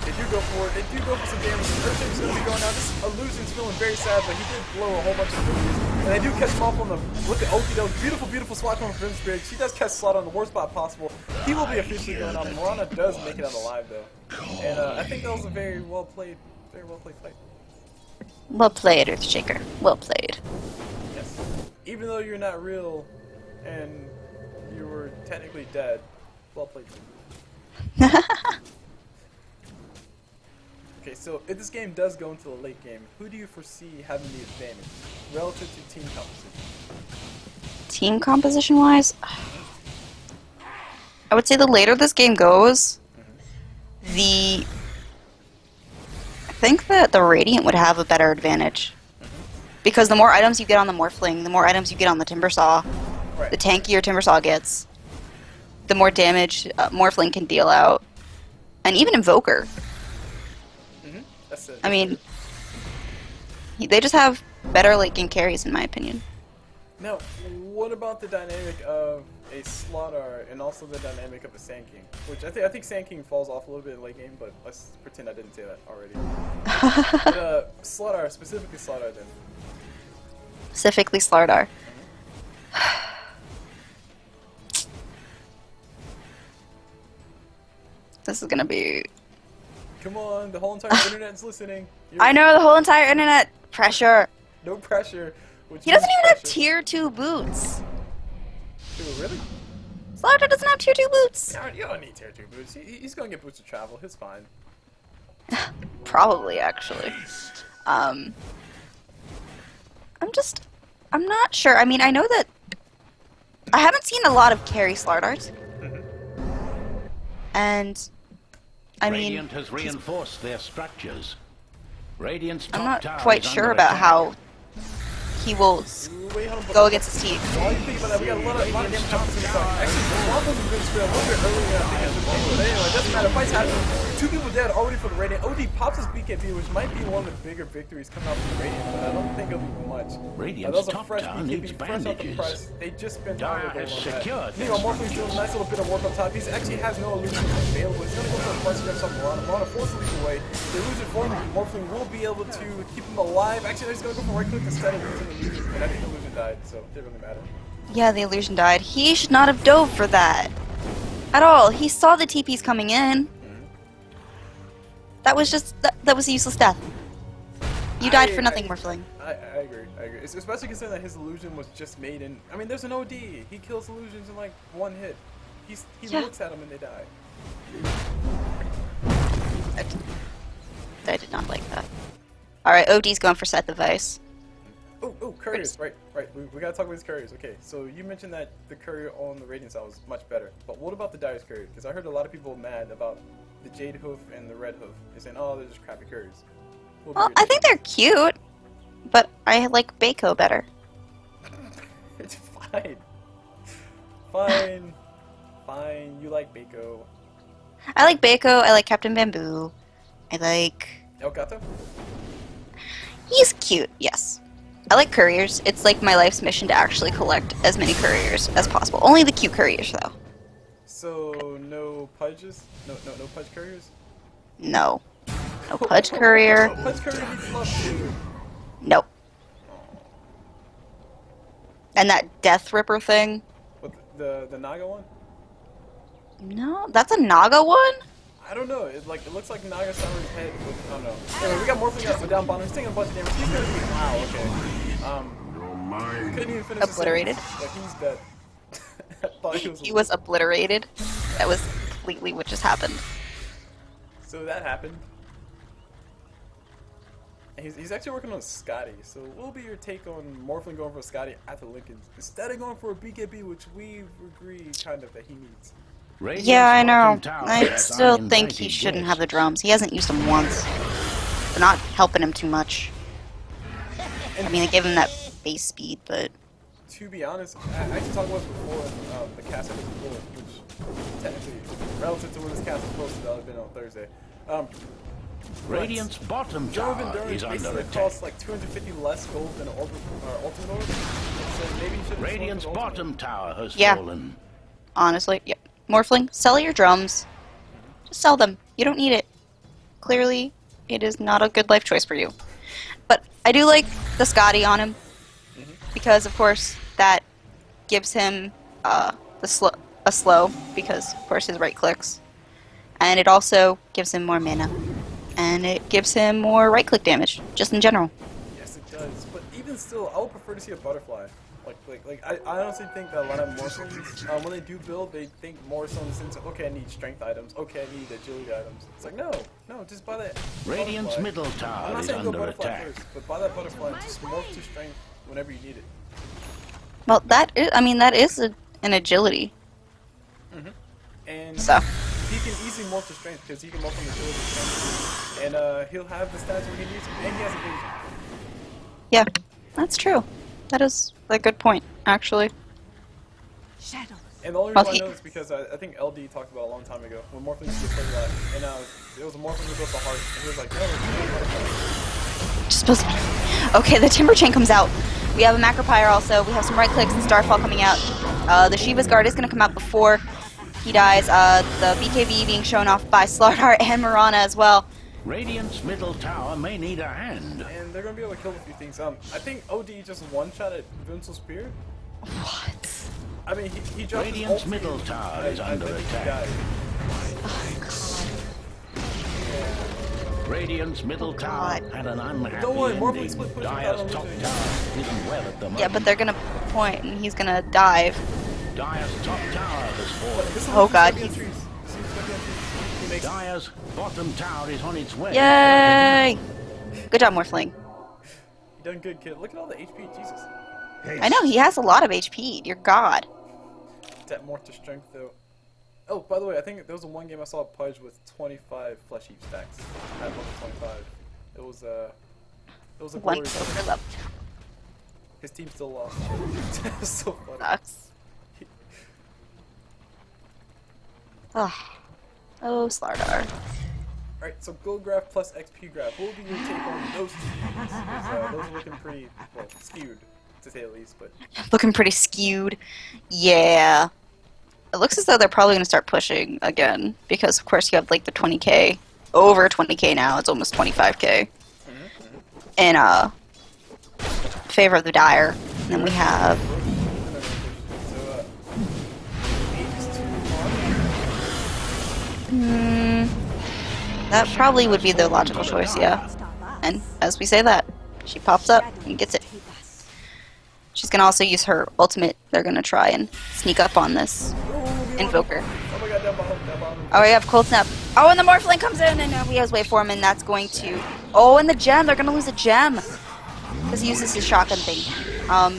They do go for it. They do go for some damage. Earthshaker's going to be going down. This illusion's feeling very sad, but he did blow a whole bunch of abilities. And they do catch him off on the with the Okido. Beautiful swat from Finn Spirit. She does catch Slot on the worst spot possible. He will be officially going out. Mirana does make it out alive though. And I think that was a very well played fight. Well played, Earthshaker. Well played. Yes. Even though you're not real and you were technically dead, well played. Okay, so if this game does go into the late game, who do you foresee having the advantage relative to team composition? Team composition wise, I would say the later this game goes, the think that the Radiant would have a better advantage. Because the more items you get on the Morphling, the more items you get on the Timbersaw, Right. the tankier Timbersaw gets, the more damage Morphling can deal out. And even Invoker. That's it. I mean, they just have better late game carries in my opinion. Now, what about the dynamic of a Sladar and also the dynamic of a CyG King? Which I think CyG King falls off a little bit in late game, but let's pretend I didn't say that already. But Sladar, specifically Sladar then. Specifically Sladar. This is gonna be... Come on, the whole entire internet's listening. I know, the whole entire internet. Pressure. No pressure. He doesn't even have tier 2 boots. Dude, really? Sladar doesn't have tier 2 boots. You don't need tier 2 boots. He's gonna get boots to travel. He's fine. Probably, actually. I'm not sure. I mean, I know that I haven't seen a lot of carry Slardars. And I mean, Radiant has reinforced their structures. Radiant's top I'm not tower quite is sure under about attack. how he will go against his team. While you think about that, we got a lot of damage happening to the side. Actually, Waffles is going to spin a little bit earlier, I think, at the game. But anyway, it doesn't matter. Fights happen. 2 people dead already for the Radiant. OD pops his BKB, which might be one of the bigger victories coming out from the Radiant, but I don't think it'll be much. Radiant's that was a top fresh tower BKB, needs fresh off the bandages. press. They just spent Dire time has on secured that. Meanwhile, Morphling doing a nice little bit of work on top. He actually has no illusion available. He's going to go for a press against on Mirana. Mirana forces leads away. The illusion form, Morphling will be able to keep him alive. Actually, he's going to go for right click instead of losing the illusion, and I think the illusion died, so it didn't really matter. Yeah, the illusion died. He should not have dove for that. At all. He saw the TPs coming in. That was just, that was a useless death. You died for nothing, Morphling. I agree. Especially considering that his illusion was just made in... I mean, there's an OD. He kills illusions in like one hit. He looks at them and they die. I did not like that. Alright, OD's going for set device. Oh, couriers. Right. We gotta talk about these couriers. Okay, so you mentioned that the courier on the Radiant side was much better. But what about the Dire's courier? Because I heard a lot of people mad about the Jade Hoof and the Red Hoof. They're saying, oh, they're just crappy couriers. Well, I think they're cute, but I like Baco better. It's fine. Fine. You like Baco. I like Baco, I like Captain Bamboo. I like... El Gato? He's cute, yes. I like couriers. It's like my life's mission to actually collect as many couriers as possible. Only the cute couriers, though. So, no Pudges? No Pudge couriers? No. No Pudge courier. Pudge courier needs love too. Nope. And that Death Ripper thing? What, the Naga one? No, that's a Naga one? I don't know. It looks like Naga Summer's head. I don't know. Anyway, we got Morphling up down bottom. He's taking a bunch of damage. He's gonna be couldn't even finish. Obliterated. Like he's dead. I thought He was obliterated. That was completely what just happened. So that happened. And he's actually working on Scotty. So what will be your take on Morphling going for Scotty at the Lincolns instead of going for a BKB, which we've agreed kind of that he needs? Radiant's Yeah, I know. bottom tower I has still think he uninvited shouldn't have the guests. drums. He hasn't used them once. They're not helping him too much. I mean, they gave him that base speed, but... To be honest, I actually talked about it before the cast episode before, which technically, relative to when this cast was posted, that would have been on Thursday. Radiant's bottom Jordan tower Durham is under basically attack. costs like 250 less gold than an ultimate orb. So maybe you should. Radiant's bottom tower has Yeah. fallen. Honestly, yeah. Morphling, sell your drums. Just sell them. You don't need it. Clearly, it is not a good life choice for you. But I do like the Scotty on him. Because, of course, that gives him a slow, because, of course, his right clicks. And it also gives him more mana. And it gives him more right click damage, just in general. Yes, it does. But even still, I would prefer to see a butterfly. I honestly think that a lot of Morphlings, when they do build, they think more so in the sense of, okay, I need strength items, okay, I need agility items. It's like, no, just buy that Radiant's butterfly. middle I'm tower not is saying go under butterfly attack. first, but buy that butterfly and just morph to strength whenever you need it. Well, that is an agility. And So. he can easily morph to strength because he can morph from agility to strength. And he'll have the stats when he needs them, and he has evasion. Yeah, that's true. That is a good point, actually. And the only reason I know is because I think LD talked about it a long time ago when Morphling used to play that, and it was a Morphling who built the heart, and he was like, no, Okay, the Timber Chain comes out. We have a Macropyre also. We have some right clicks and Starfall coming out. The Shiva's Guard is going to come out before he dies. The BKB being shown off by Sladar and Mirana as well. Radiant's middle tower may need a hand. And they're going to be able to kill a few things. I think OD just one-shot at Vengeful Spear. What? I mean, he dropped Radiant's middle tower is under attack. Radiant's middle tower had an unhappy Don't worry, Morphling ending. split push. Dire's top tower isn't well at the moment. Yeah, but they're going to point and he's going to dive. Dire's top tower has fallen. Oh god. Dire's bottom tower is on its way. Yay! Good job, Morphling. You done good, kid. Look at all the HP, Jesus. I know, he has a lot of HP. Dear God. That more to strength, though. Oh, by the way, I think there was one game I saw Pudge with 25 flesh heap stacks. I had 25. It was a One glorious silver game. left. His team still lost. It's so funny. Sucks. Oh, Sladar. Alright, so gold graph plus XP graph. What will be your take on those two things? Those are looking pretty, well, skewed, to say the least, but... Looking pretty skewed. Yeah. It looks as though they're probably going to start pushing again, because of course you have like the 20k, over 20k now, it's almost 25k, in favor of the Dire. And then we have... That probably would be the logical choice, yeah. And as we say that, she pops up and gets it. She's going to also use her ultimate. They're going to try and sneak up on this Invoker. Oh my god, down bottom. Oh, we have Cold Snap. Oh, and the Morphling comes in, and we have wait for him, and that's going to... Oh, and the gem. They're going to lose a gem. Because he uses his shotgun thing.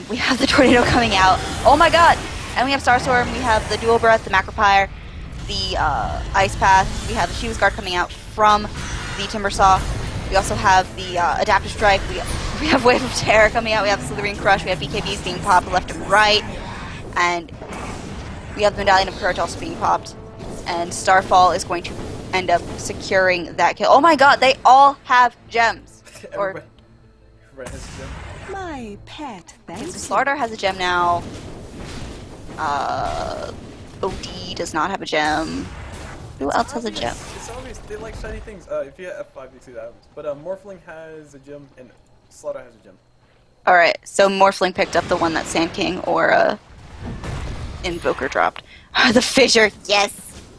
We have the Tornado coming out. Oh my god! And we have Starstorm. We have the Dual Breath, the Macropyre, the Ice Path. We have the Shiva's Guard coming out from the Timbersaw. We also have the Adaptive Strike. We have Wave of Terror coming out. We have Slithering Crush. We have BKBs being popped left and right. And we have the Medallion of Courage also being popped. And Starfall is going to end up securing that kill. Oh my god, they all have gems. Everybody has a gem. My pet, thanks. So Sladar has a gem now. OD does not have a gem. Who else has a gem? It's obvious. They like shiny things. If you have F5, you see the items. But Morphling has a gem, and Sladar has a gem. Alright, so Morphling picked up the one that CyG-MoDe or Invoker dropped. The Fissure, yes!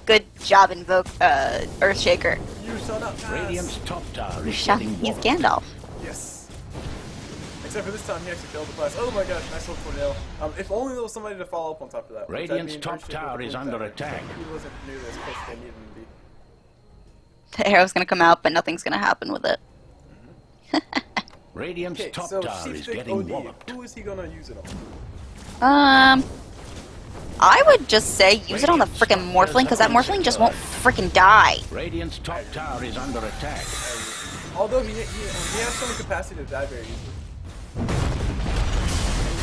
Good job, Earthshaker. You shall not pass. Radiant's top tower is He's getting warped. Gandalf. Yes. Except for this time, he actually failed the blast. Oh my gosh, nice little tornado. If only there was somebody to follow up on top of that. Radiant's top tower is under attack. He wasn't nearly as close as they needed him to be. The arrow's gonna come out, but nothing's gonna happen with it. Radiant's Okay, top so tower is Sheepstick getting OD, walloped. who is he gonna use it on? I would just say use it on the frickin' Morphling, because that Morphling just won't frickin' die. Radiant's top tower is under attack. Although he has some capacity to die very easily.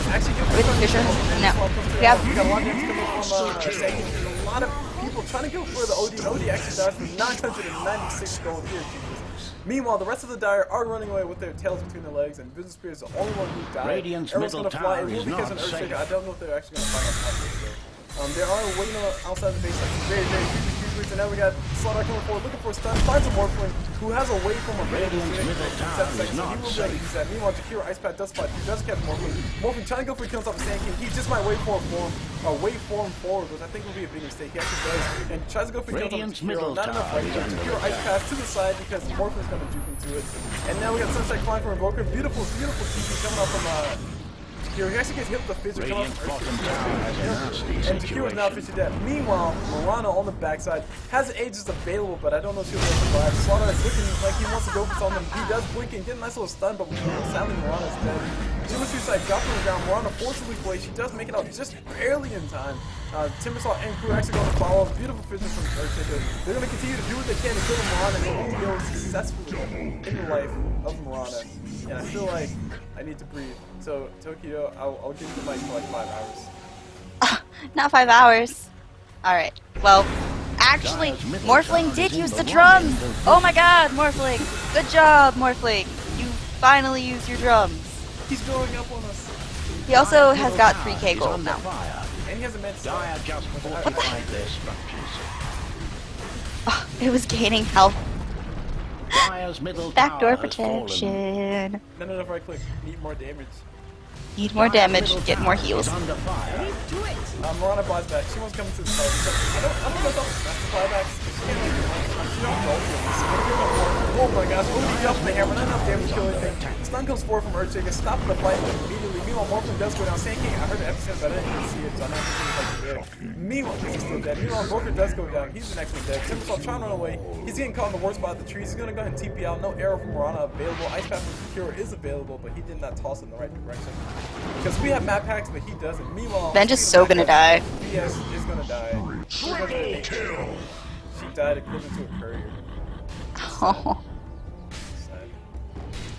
Actually, With Fissure? No. We got a lot of damage coming from CyG-MoDe, and a lot of people trying to go for the OD. OD actually dies for 996 gold here, Jesus. Meanwhile, the rest of the Dire are running away with their tails between their legs, and Vengeful Spear is the only one who died. Radiant's Everyone's middle gonna fly, tower and is because not an Earthshaker, safe. I don't know if they're actually gonna find out how to do it. They are waiting outside the base, like very, very huge, and now we got Sladar coming forward, looking for a stun, finds a Morphling, who has a wave from a Radiant's middle tower is so not he will be able to safe. use that. Meanwhile, Jakiro Ice Pad does fight, he does catch Morphling. Morphling trying to go for kills off the Sand King, he just might waveform forward, which I think would be a big mistake. He actually does, and tries to go for kills off Radiant's Jakiro. middle Not enough tower fighting, is under Jakiro Ice attack. Pass to the side because Morphling's gonna juke into it. And now we got Sunset Climb from Invoker, beautiful TP coming out from Jakiro. He actually gets hit with the Fissure coming Radiant's off bottom tower has a nasty and Jakiro's now situation. Fissure dead. Meanwhile, Mirana on the backside has Aegis available, but I don't know if she'll be able to survive. Sladar is looking like he wants to go for something. He does blink and get a nice little stun, but sadly Mirana's dead. Killer Suicide dropped on the ground. Mirana forcibly plays. She does make it out just barely in time. Timbersaw and crew actually going to follow. Beautiful finish from Earthshaker. They're going to continue to do what they can to kill Mirana and go successfully in the life of Mirana. And I feel like I need to breathe. So, Tokido, I'll give you the mic for like 5 hours. Not 5 hours. Alright, well, actually, Morphling did use the drums! Oh my god, Morphling! Good job, Morphling! You finally used your drums. He's going up on us. He also has got 3k gold now. And he has a med Dire just fortified their structures. Oh, it was gaining health. Dire's middle Backdoor tower has fallen. protection. No, right click. Need more damage. Need more damage, get more heals. Under fire. Mirana buys back. She wants to come to the side. I don't know if I'll smash the buybacks. She don't go for this. Oh my gosh, OD jumps the hammer, not enough damage to kill anything. Stun comes forward from Earthshaker, stopping the fight immediately. Meanwhile, Morphling does go down. CyG, I heard the episode, but I didn't even see it, so I'm not sure if there. Meanwhile, he's still dead. Meanwhile, Invoker does go down. He's the next one dead. Timbersaw trying to run away. He's getting caught in the worst spot of the trees. He's going to go ahead and TP out. No arrow from Mirana available. Ice Path from Jakiro is available, but he did not toss in the right direction. Because we have map packs, but he doesn't. Meanwhile, Ben's just so gonna die. BS is gonna die. She died equivalent to a courier. Oh.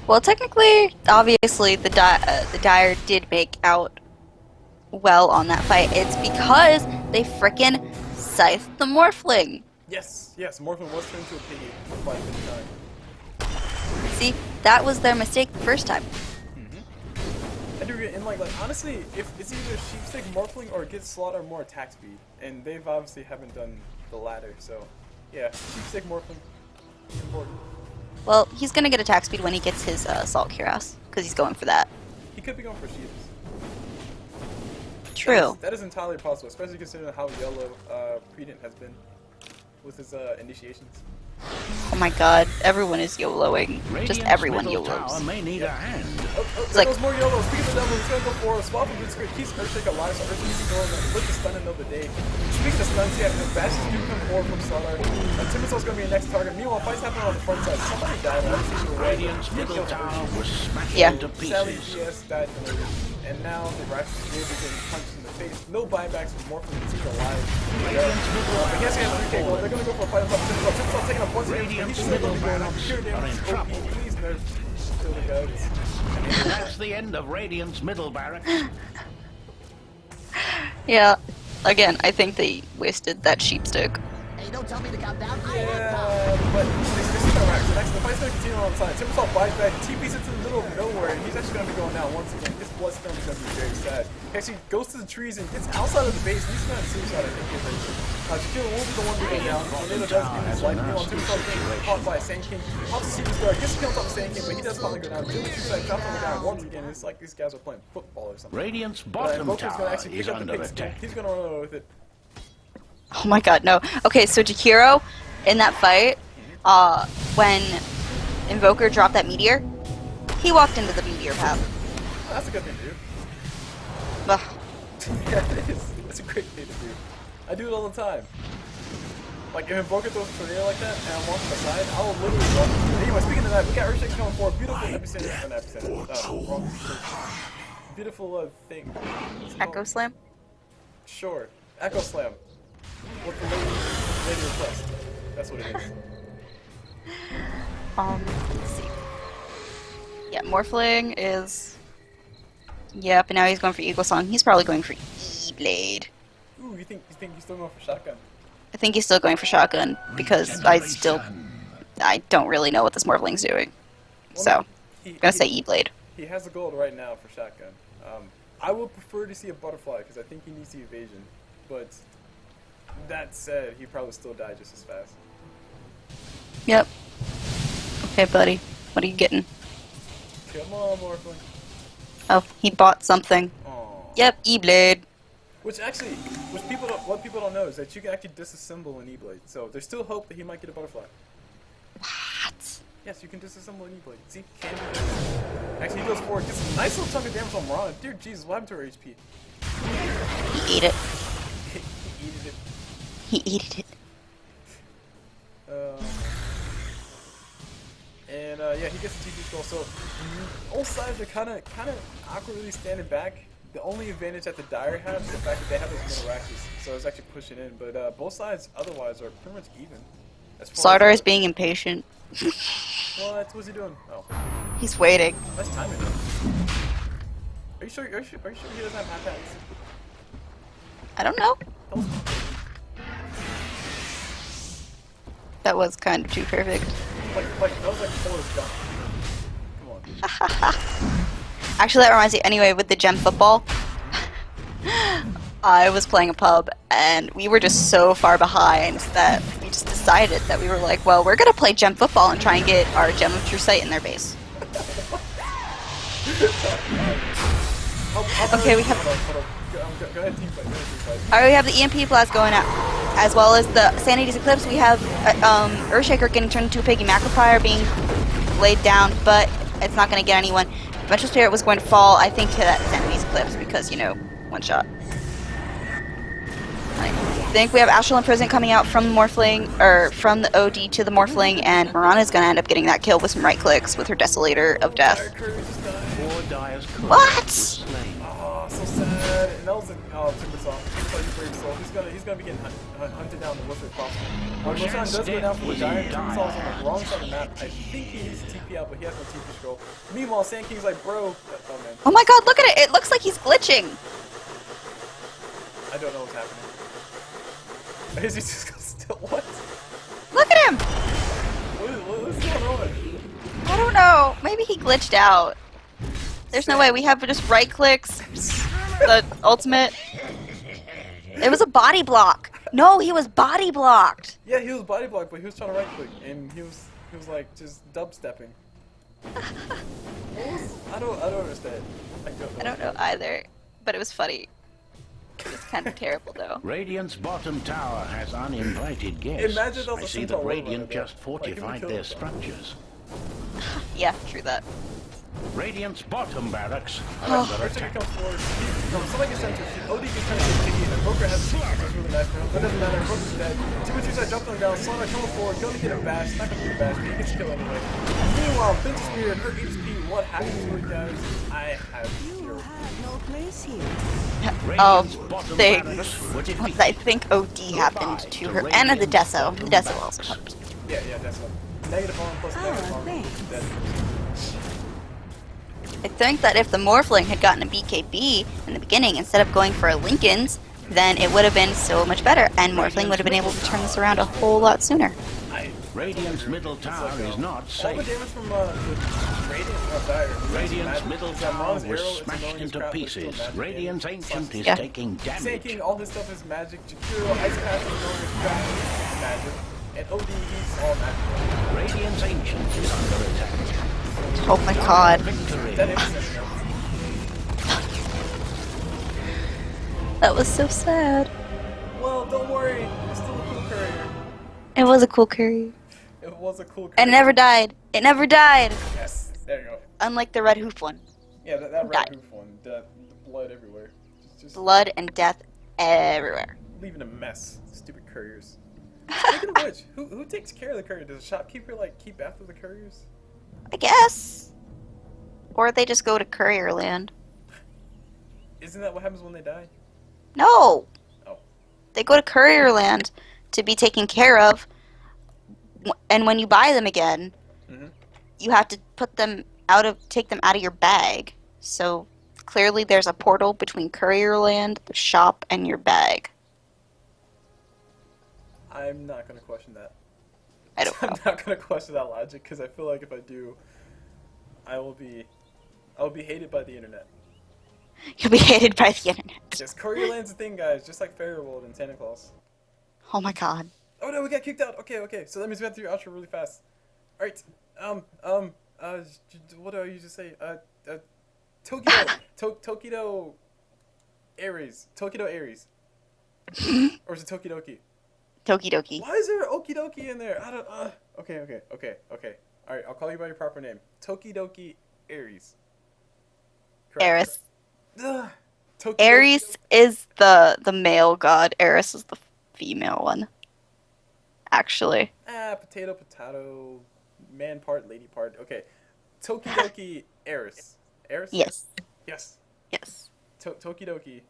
Well, technically, obviously, the Dire did make out well on that fight. It's because they frickin' scythed the Morphling. Yes, Morphling was turned into a piggy quite a bit of time. See, that was their mistake the first time. I do agree, and like honestly, if it's either Sheepstick Morphling or get Sladar more attack speed, and they've obviously haven't done the latter, so yeah, Sheepstick Morphling, important. Well, he's gonna get attack speed when he gets his Assault Cuirass, because he's going for that. He could be going for Sheeps. True. That is entirely possible, especially considering how yellow Predent has been with his initiations. Oh my god, everyone is YOLOing. Just everyone YOLOs. May need a hand. It's like- goes more YOLO. Speaking of the devil, he's gonna go for a swap from good script. Keeps Earthshaker alive, so Earthshaker's going to put the stun in of the day. Speaking of stuns, yeah, the bashes do come forward from Sladar. Timbersaw's gonna be your next target. Meanwhile, fights happening on the front side. Somebody died. Radiant's middle tower was smashed Yeah. into Sally pieces. GS died from it. And now the Rax is really getting punched in the face. No buybacks from Morphling. He's alive. But he has to have 3k gold. They're gonna go for a fight on top of Timbersaw. Timbersaw taking up once again. He's still gonna be going on. Pure damage. OP. Please nerf. Kill the guys. That's the end of Radiant's middle barracks. Yeah, again, I think they wasted that sheepstick. Hey, don't tell me to calm down. Yeah, but this is the Rax. The fight's gonna continue on the side. Timbersaw buys back. TP's into the middle of nowhere, and he's actually gonna be going down once again. His bloodstone is gonna be very sad. He actually goes to the trees and gets outside of the base. He's gonna suicide, I think. Jakiro will be the one to go down. Tornado does end his life. Meanwhile, Timbersaw getting caught by xinG-MoDe. Pops the secret guard, gets the kill on top of xinG-MoDe, but he does finally go down. Jimmy suicide drops on the ground once again. It's like these guys are playing football or something. Radiant's But bottom Invoker's gonna tower actually is pick up the under big stick. attack. He's gonna run away with it. Oh my god, no. Okay, so Jakiro, in that fight, when Invoker dropped that meteor, he walked into the meteor path. Oh, that's a good thing to do. Ugh. Yeah, it is. It's a great thing to do. I do it all the time. Like, if Invoker throws a tornado like that, and I'm walking aside, I will literally run. Anyway, speaking of that, we got Earthshaker coming forward. Beautiful epicenter. Wrong. Beautiful thing. What's it Echo called? Slam? Sure. Echo Slam. What the lady request. That's what it is. Let's see. Yeah, Morphling is... Yep, and now he's going for Eagle Song. He's probably going for E-Blade. Ooh, you think he's still going for shotgun? I think he's still going for Shotgun, because I don't really know what this Morphling's doing. Well, So, he, I'm gonna he- say E-Blade. He has the gold right now for shotgun. I would prefer to see a butterfly because I think he needs the evasion. But that said, he probably still die just as fast. Yep. Okay, buddy. What are you getting? Come on, Morphling. Oh, he bought something. Aww. Yep, E-Blade. What people don't know is that you can actually disassemble an E-Blade. So there's still hope that he might get a butterfly. What? Yes, you can disassemble an E-Blade. See? Can do this. Actually, he goes forward, gets a nice little chunk of damage on Mirana. Dear Jesus, what happened to her HP? He ate it. He eated it. He ate it. And yeah, he gets the TP scroll. So both sides are kind of awkwardly standing back. The only advantage that the Dire have is the fact that they have those middle rashes, so it's actually pushing in. But both sides otherwise are pretty much even. Sladar is being impatient. What? What's he doing? Oh, He's waiting. nice timing. Are you sure? Are you sure he doesn't have half hats? I don't know. That was kind of too perfect. Like that was like Forrest Gump. Come on. Actually, that reminds me. Anyway, with the gem football, I was playing a pub, and we were just so far behind that we just decided that we were like, well, we're gonna play gem football and try and get our gem of true sight in their base. Okay, we have. Go ahead, team fight. Alright, we have the EMP blast going out, as well as the Sanity's Eclipse. We have Earthshaker getting turned into a piggy Macropire being laid down, but it's not going to get anyone. Vengeful Spirit was going to fall, I think, to that Sanity's Eclipse because, you know, one shot. I think we have Astral Imprisonment coming out from the Morphling, or from the OD to the Morphling, and Mirana is going to end up getting that kill with some right clicks with her Desolator of Death. What? Oh, so sad. And that was a Timbersaw. He's gonna be getting hunted down the worst way possible. Roshan does go down for the Giant. Timbersaw's on the wrong side of the map. I think he needs to TP out, but he has no TP scroll. Meanwhile, Sand King's like, bro. Oh man. Oh my god, look at it! It looks like he's glitching! I don't know what's happening. Is he just still what? Look at him! What's going on? I don't know. Maybe he glitched out. There's no way. We have just right clicks. The ultimate. It was a body block. No, he was body blocked. Yeah, he was body blocked, but he was trying to right click, and he was like just dubstepping. I don't understand. I don't know either, but it was funny. It was kind of terrible though. Radiant's bottom tower has uninvited guests. Imagine those I see that Radiant just fortified their structures. Yeah, true that. Radiant's bottom barracks are under Earthshaker attack. comes forward. Somebody gets sent to OD gets trying to get Piggy, and Invoker has a secret, which is really nice for him. But it doesn't matter, Invoker's dead. 2 side jumped on the ground, Sladar coming forward, going to get a bash, not going to get a bash, but he gets killed anyway. Meanwhile, Vengeful Spirit, her HP, what happened to her, guys? I have zero. No place here. I think OD happened to her, and the Deso. The Deso also helped. Yeah, that's what. Negative arm plus negative arm. Dead. I think that if the Morphling had gotten a BKB in the beginning instead of going for a Lincoln's, then it would have been so much better, and Morphling would have been able to turn this around a whole lot sooner. Radiant's middle tower is not All the safe. damage from the Radiant, Radiant's middle tower was smashed into pieces. Radiant's Ancient is taking Sand damage. King, all his stuff is magic. Jakiro, Ice Path, is magic. And OD, he's all magic. Radiant's Ancient is under attack. Oh my god. Victory. That was so sad. Well, don't worry. It's still a cool courier. It was a cool curry. It was a cool courier. It never died. It never died! Yes, there you go. Unlike the red hoof one. Yeah, that Died. red hoof one. The blood everywhere. Just Blood and death everywhere. leaving a mess. Stupid couriers. Speaking of which, who takes care of the courier? Does the shopkeeper like keep after the couriers? I guess. Or they just go to Courier Land. Isn't that what happens when they die? No! Oh. They go to Courier Land to be taken care of, and when you buy them again, you have to take them out of your bag. So clearly there's a portal between Courier Land, the shop, and your bag. I'm not gonna question that. I don't know. I'm not gonna question that logic because I feel like if I do, I will be hated by the internet. You'll be hated by the internet. Yes, Courier Land's a thing, guys, just like Fairy World and Santa Claus. Oh my god. Oh no, we got kicked out. Okay. So that means we have to do your outro really fast. All right. What do I usually say? TokiodokiEris. TokiodokiEris. Or is it Tokidoki? Tokidoki. Why is there okie dokie in there? I don't. Okay. All right, I'll call you by your proper name. TokidokiEris. Eris. Ugh. Ares is the male god. Eris is the female one. Actually. Potato. man part, lady part. Okay. TokidokiEris. Eris? Yes. Yes. Yes. TokidokiEris.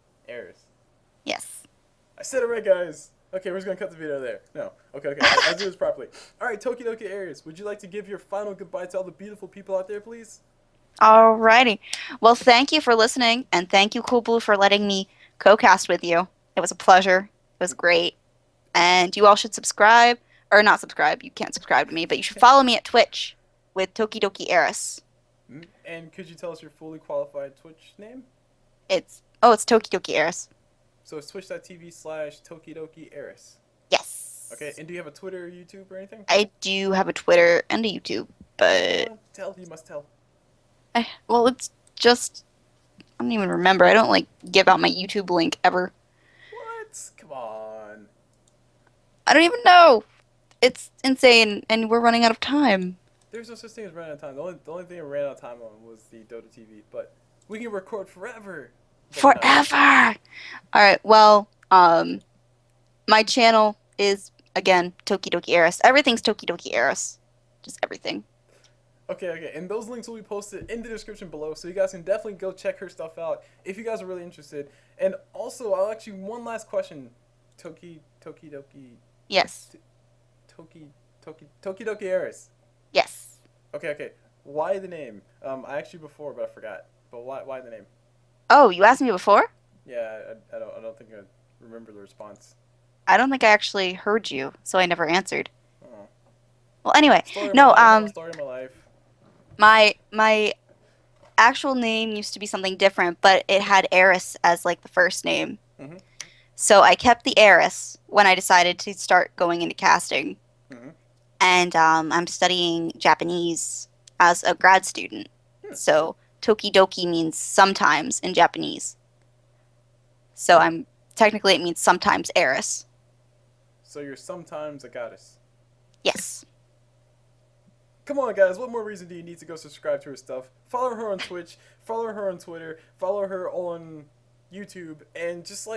Yes. I said it right, guys. Okay, we're just gonna cut the video there. No. Okay. I'll do this properly. All right, TokidokiEris, would you like to give your final goodbye to all the beautiful people out there, please? Alrighty. Well, thank you for listening, and thank you, Cul Blu, for letting me co-cast with you. It was a pleasure. It was great. And you all should subscribe, or not subscribe. You can't subscribe to me, but you should follow me at Twitch with TokidokiEris. And could you tell us your fully qualified Twitch name? It's TokidokiEris. So it's twitch.tv/TokidokiEris. Yes. Okay, and do you have a Twitter or YouTube or anything? I do have a Twitter and a YouTube, but You must tell. well, it's just I don't even remember. I don't give out my YouTube link ever. What? Come on. I don't even know. It's insane, and we're running out of time. There's no such thing as running out of time. The only thing I ran out of time on was the Dota TV, but we can record forever. Forever. All right. Well, my channel is again TokidokiEris. Everything's TokidokiEris. Just everything. Okay, and those links will be posted in the description below, so you guys can definitely go check her stuff out if you guys are really interested. And also, I'll ask you one last question. Tokidoki. Yes. TokidokiEris. Yes. Okay. Why the name? I asked you before, but I forgot. But why the name? Oh, you asked me before? Yeah, I don't think I remember the response. I don't think I actually heard you, so I never answered. Oh. Well, anyway, Story of my life. My actual name used to be something different, but it had Eris as the first name. Mm-hmm. So I kept the Eris when I decided to start going into casting. Mm-hmm. And I'm studying Japanese as a grad student. So Tokidoki means sometimes in Japanese. So technically it means sometimes Eris. So you're sometimes a goddess. Yes. Come on, guys. What more reason do you need to go subscribe to her stuff? Follow her on Twitch. Follow her on Twitter. Follow her on YouTube. And just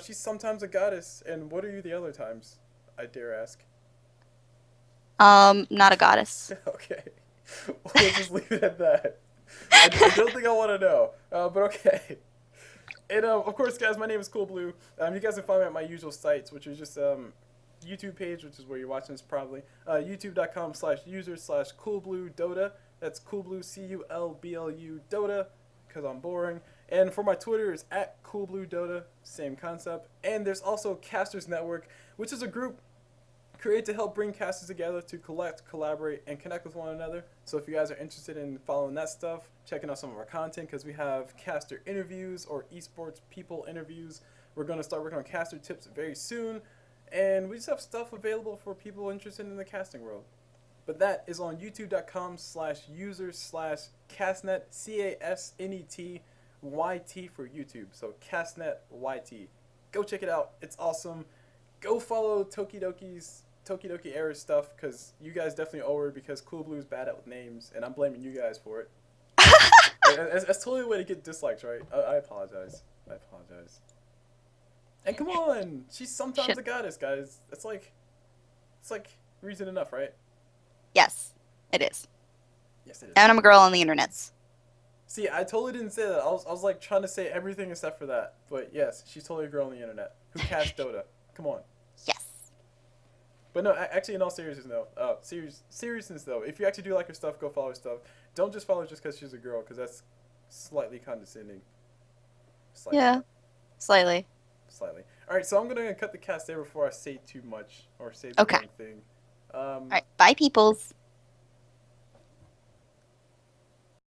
she's sometimes a goddess. And what are you the other times? I dare ask. Not a goddess. Okay. We'll just leave it at that. I don't think I want to know. But okay. And of course, guys, my name is Cul Blu. You guys can find me at my usual sites, which is just YouTube page, which is where you're watching this probably. YouTube.com/user/CulBlu Dota. That's CulBlu, CulBlu Dota, because I'm boring. And for my Twitter, it's at CulBlu Dota, same concept. And there's also Casters Network, which is a group created to help bring casters together to collect, collaborate, and connect with one another. So if you guys are interested in following that stuff, checking out some of our content, because we have caster interviews or esports people interviews. We're going to start working on caster tips very soon. And we just have stuff available for people interested in the casting world. But that is on youtube.com/user/castnet, CASNETYT for YouTube. So castnet YT. Go check it out. It's awesome. Go follow TokidokiEris stuff, because you guys definitely owe her, because Cul Blu is bad at names, and I'm blaming you guys for it. That's totally a way to get dislikes, right? I apologize. And come on, she's sometimes a goddess, guys. It's like reason enough, right? Yes, it is. Yes, it is. And I'm a girl on the internets. See, I totally didn't say that. I was trying to say everything except for that. But yes, she's totally a girl on the internet who casts Dota. Come on. Yes. But no, actually, in all seriousness, seriousness though, if you actually do like her stuff, go follow her stuff. Don't just follow her just because she's a girl, because that's slightly condescending. Yeah, slightly. All right, so I'm gonna cut the cast there before I say too much or say the wrong thing. All right, bye, peoples.